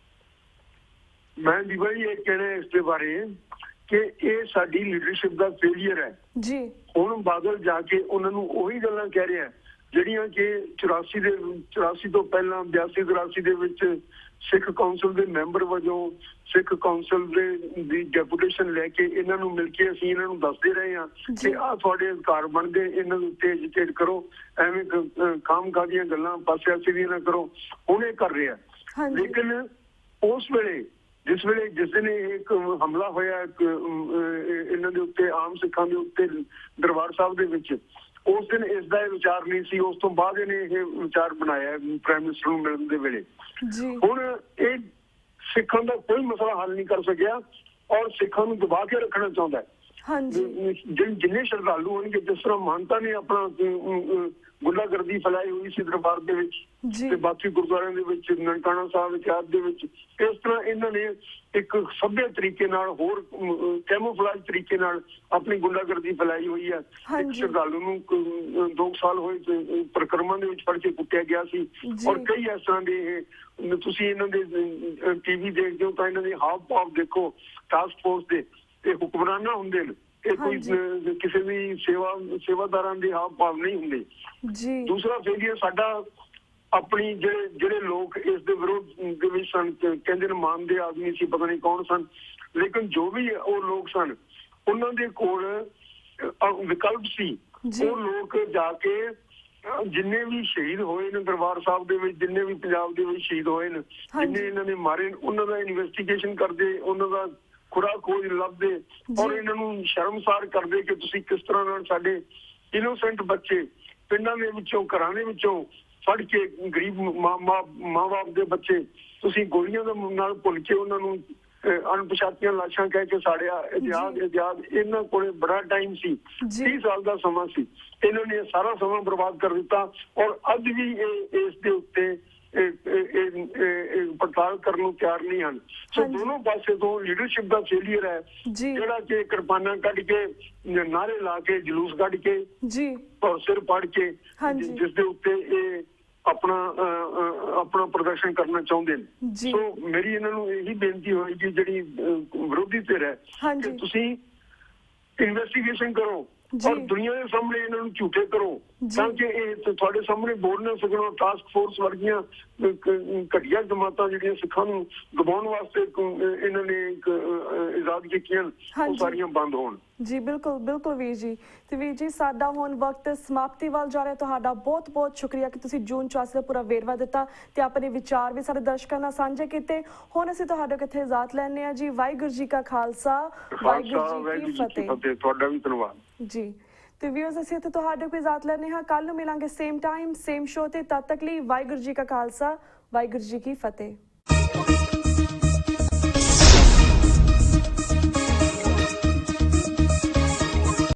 ਮੈਂ ਵੀ ਬਈ ਇਹ ਕਹਿਣਾ ਇਸ ਦੇ ਬਾਰੇ ਕਿ ਇਹ ਸਾਡੀ ਲੀਡਰਸ਼ਿਪ ਦਾ ਫੇਲੀਅਰ ਹੈ ਜੀ। ਹੁਣ ਬਾਦਲ ਜਾ ਕੇ ਉਹਨਾਂ ਨੂੰ ਉਹੀ ਗੱਲਾਂ ਕਹਿ ਰਿਹਾ ਜਿਹੜੀਆਂ ਕਿ 84 ਤੋਂ ਪਹਿਲਾਂ 82-83 ਦੇ ਵਿੱਚ ਸਿੱਖ ਕੌਂਸਲ ਦੇ ਮੈਂਬਰ ਵਜੋਂ ਸਿੱਖ ਕੌਂਸਲ ਦੀ ਡੈਪੂਟੇਸ਼ਨ ਲੈ ਕੇ ਇਹਨਾਂ ਨੂੰ ਮਿਲ ਕੇ ਅਸੀਂ ਇਹਨਾਂ ਨੂੰ ਦੱਸਦੇ ਰਹੇ ਹਾਂ ਕਿ ਆਹ ਤੁਹਾਡੇ ਅਧਿਕਾਰ ਬਣਦੇ, ਇਹਨਾਂ ਨੂੰ ਐਜੂਕੇਟ ਕਰੋ, ਐਵੇਂ ਖਾਮਖਾਹ ਦੀਆਂ ਗੱਲਾਂ ਪਾਸੇ ਵੀ ਨਾ ਕਰੋ। ਹੁਣ ਇਹ ਕਰ ਰਿਹਾ। ਲੇਕਿਨ ਉਸ ਵੇਲੇ ਜਿਸ ਦਿਨ ਇੱਕ ਹਮਲਾ ਹੋਇਆ ਇਹਨਾਂ ਦੇ ਉੱਤੇ, ਆਮ ਸਿੱਖਾਂ ਦੇ ਉੱਤੇ ਦਰਬਾਰ ਸਾਹਿਬ ਦੇ ਵਿੱਚ, ਉਸ ਦਿਨ ਇਸ ਦਾ ਇਹ ਵਿਚਾਰ ਨਹੀਂ ਸੀ। ਉਸ ਤੋਂ ਬਾਅਦ ਇਹਨੇ ਇਹ ਵਿਚਾਰ ਬਣਾਇਆ ਪ੍ਰਾਈਮ ਮਿਨਿਸਟਰ ਨੂੰ ਮਿਲਣ ਦੇ ਵੇਲੇ। ਹੁਣ ਇਹ ਸਿੱਖਾਂ ਦਾ ਕੋਈ ਮਸਲਾ ਹੱਲ ਨਹੀਂ ਕਰ ਸਕਿਆ ਔਰ ਸਿੱਖਾਂ ਨੂੰ ਦਬਾ ਕੇ ਰੱਖਣਾ ਚਾਹੁੰਦਾ ਹੈ। ਜਿੰਨੇ ਸ਼ਰਧਾਲੂ ਹੋਣਗੇ, ਜਿਸ ਤਰ੍ਹਾਂ ਮਹੰਤਾਂ ਨੇ ਆਪਣਾ ਗੁੰਡਾਗਰਦੀ ਫੈਲਾਈ ਹੋਈ ਸੀ ਦਰਬਾਰ ਦੇ ਵਿੱਚ ਤੇ ਬਾਕੀ ਗੁਰਦੁਆਰਿਆਂ ਦੇ ਵਿੱਚ, ਨਨਕਾਣਾ ਸਾਹਿਬ ਇਤਿਹਾਸ ਦੇ ਵਿੱਚ, ਇਸ ਤਰ੍ਹਾਂ ਇਹਨਾਂ ਨੇ ਇੱਕ ਸਭਿਅ ਤਰੀਕੇ ਨਾਲ, ਹੋਰ ਕੈਮੋਫਲਾਜ ਤਰੀਕੇ ਨਾਲ ਆਪਣੀ ਗੁੰਡਾਗਰਦੀ ਫੈਲਾਈ ਹੋਈ ਹੈ। ਇੱਕ ਸ਼ਰਧਾਲੂ ਨੂੰ 2 ਸਾਲ ਹੋਏ ਪ੍ਰਕਰਮਾਂ ਦੇ ਵਿੱਚ ਫੜ ਕੇ ਕੁੱਟਿਆ ਗਿਆ ਸੀ ਔਰ ਕਈ ਇਸ ਤਰ੍ਹਾਂ ਦੇ ਤੁਸੀਂ ਇਹਨਾਂ ਦੇ ਟੀਵੀ ਦੇਖਦੇ ਹੋ ਤਾਂ ਇਹਨਾਂ ਦੇ ਹਾਵ ਭਾਵ ਦੇਖੋ। ਟਾਸਕ ਫੋਰਸ ਦੇ ਇਹ ਹੁਕਮਰਾਨਾ ਹੁੰਦੇ ਨੇ, ਇਹ ਕੋਈ ਕਿਸੇ ਵੀ ਸੇਵਾਦਾਰਾਂ ਦੇ ਹਾਵ ਭਾਵ ਨਹੀਂ ਹੁੰਦੇ। ਦੂਸਰਾ ਫੇਲੀਅਰ ਸਾਡਾ ਆਪਣੀ ਜਿਹੜੇ ਲੋਕ ਇਸ ਦੇ ਵਿਰੋਧ ਦੇ ਵਿੱਚ ਸਨ, ਕਹਿੰਦੇ ਨੇ ਮਾਨ ਦੇ ਆਦਮੀ ਸੀ, ਪਤਾ ਨਹੀਂ ਕੌਣ ਸਨ, ਲੇਕਿਨ ਜੋ ਵੀ ਉਹ ਲੋਕ ਸਨ ਉਹਨਾਂ ਦੇ ਕੋਲ ਵਿਕਲਪ ਸੀ। ਉਹ ਲੋਕ ਜਾ ਕੇ ਜਿੰਨੇ ਵੀ ਸ਼ਹੀਦ ਹੋਏ ਨੇ ਦਰਬਾਰ ਸਾਹਿਬ ਦੇ ਵਿੱਚ, ਜਿੰਨੇ ਵੀ ਪੰਜਾਬ ਦੇ ਵਿੱਚ ਸ਼ਹੀਦ ਹੋਏ ਨੇ, ਜਿੰਨੇ ਇਹਨਾਂ ਨੇ ਮਾਰੇ, ਉਹਨਾਂ ਦਾ ਇਨਵੈਸਟੀਗੇਸ਼ਨ ਕਰਦੇ, ਉਹਨਾਂ ਦਾ ਖੁਰਾ ਖੋਜ ਲੱਭਦੇ ਔਰ ਇਹਨਾਂ ਨੂੰ ਸ਼ਰਮਸਾਰ ਕਰਦੇ ਕਿ ਤੁਸੀਂ ਕਿਸ ਤਰ੍ਹਾਂ ਨਾਲ ਸਾਡੇ ਇਨੋਸੈਂਟ ਬੱਚੇ ਪਿੰਡਾਂ ਦੇ ਵਿੱਚੋਂ, ਘਰਾਂ ਦੇ ਵਿੱਚੋਂ ਫੜ ਕੇ, ਗਰੀਬ ਮਾਂ-ਬਾਪ ਦੇ ਬੱਚੇ ਤੁਸੀਂ ਗੋਲੀਆਂ ਦੇ ਨਾਲ ਭੁੱਲ ਕੇ ਉਹਨਾਂ ਨੂੰ ਅਣਪਛਾਤੀਆਂ ਲਾਸ਼ਾਂ ਕਹਿ ਕੇ ਸਾੜਿਆ। ਇਜਾਜ਼ ਇਹਨਾਂ ਕੋਲੇ ਬੜਾ ਟਾਈਮ ਸੀ, 30 ਸਾਲ ਦਾ ਸਮਾਂ ਸੀ। ਇਹਨਾਂ ਨੇ ਸਾਰਾ ਸਮਾਂ ਬਰਬਾਦ ਕਰ ਦਿੱਤਾ ਔਰ ਅੱਜ ਵੀ ਇਸ ਦੇ ਉੱਤੇ ਪੜਤਾਲ ਕਰਨ ਨੂੰ ਤਿਆਰ ਨਹੀਂ ਹਨ। ਸੋ ਦੋਨੋਂ ਪਾਸੇ ਤੋਂ ਲੀਡਰਸ਼ਿਪ ਦਾ ਫੇਲੀਅਰ ਹੈ, ਜਿਹੜਾ ਕਿ ਕਿਰਪਾਨਾਂ ਕੱਢ ਕੇ, ਨਾਰੇ ਲਾ ਕੇ, ਜਲੂਸ ਕੱਢ ਕੇ ਔਰ ਸਿਰ ਪਾੜ ਕੇ, ਜਿਸ ਦੇ ਉੱਤੇ ਇਹ ਆਪਣਾ ਪ੍ਰਦਰਸ਼ਨ ਕਰਨਾ ਚਾਹੁੰਦੇ ਨੇ। ਸੋ ਮੇਰੀ ਇਹਨਾਂ ਨੂੰ ਇਹੀ ਬੇਨਤੀ ਹੋਏਗੀ ਜਿਹੜੀ ਵਿਰੋਧੀ ਧਿਰ ਹੈ ਕਿ ਤੁਸੀਂ ਇਨਵੈਸਟੀਗੇਸ਼ਨ ਕਰੋ ਔਰ ਦੁਨੀਆ ਦੇ ਸਾਹਮਣੇ ਇਹਨਾਂ ਨੂੰ ਝੂਠੇ ਕਰੋ ਤਾਂ ਕਿ ਇਹ ਤੁਹਾਡੇ ਸਾਹਮਣੇ ਬੋਲ ਨਾ ਸਕਣ। ਟਾਸਕ ਫੋਰਸ ਵਰਗੀਆਂ ਘਟੀਆ ਜਮਾਤਾਂ ਜਿਹੜੀਆਂ ਸਿੱਖਾਂ ਨੂੰ ਦਬਾਉਣ ਵਾਸਤੇ ਇਹਨਾਂ ਨੇ ਇਜਾਦ ਕੀਤੀਆਂ, ਉਹ ਸਾਰੀਆਂ ਬੰਦ ਹੋਣ। ਜੀ ਬਿਲਕੁਲ ਵੀਰ ਜੀ। ਤੇ ਵੀਰ ਜੀ ਸਾਡਾ ਹੁਣ ਵਕਤ ਸਮਾਪਤੀ ਵੱਲ ਜਾ ਰਿਹਾ। ਤੁਹਾਡਾ ਬਹੁਤ ਸ਼ੁਕਰੀਆ ਕਿ ਤੁਸੀਂ ਜੂਨ 84 ਦਾ ਪੂਰਾ ਵੇਰਵਾ ਦਿੱਤਾ ਤੇ ਆਪਣੇ ਵਿਚਾਰ ਵੀ ਸਾਡੇ ਦਰਸ਼ਕਾਂ ਨਾਲ ਸਾਂਝੇ ਕੀਤੇ। ਹੁਣ ਅਸੀਂ ਤੁਹਾਡੇ ਕੋਲ ਇੱਥੇ ਇਜਾਜ਼ਤ ਲੈਂਦੇ ਹਾਂ ਜੀ। ਵਾਹਿਗੁਰੂ ਜੀ ਕਾ ਖਾਲਸਾ, ਵਾਹਿਗੁਰੂ ਜੀ ਕੀ ਫਤਿਹ। ਤੁਹਾਡਾ ਵੀ ਧੰਨਵਾਦ ਜੀ। ਤੇ ਵੀਅਰਸ ਅਸੀਂ ਇੱਥੇ ਤੁਹਾਡੇ ਕੋਲ ਇਜਾਜ਼ਤ ਲੈਂਦੇ ਹਾਂ। ਕੱਲ ਨੂੰ ਮਿਲਾਂਗੇ ਸੇਮ ਟਾਈਮ ਸੇਮ ਸ਼ੋ ਤੇ। ਤਦ ਤੱਕ ਲਈ ਵਾਹਿਗੁਰੂ ਜੀ ਕਾ ਖਾਲਸਾ, ਵਾਹਿਗੁਰੂ ਜੀ ਕੀ ਫਤਿਹ।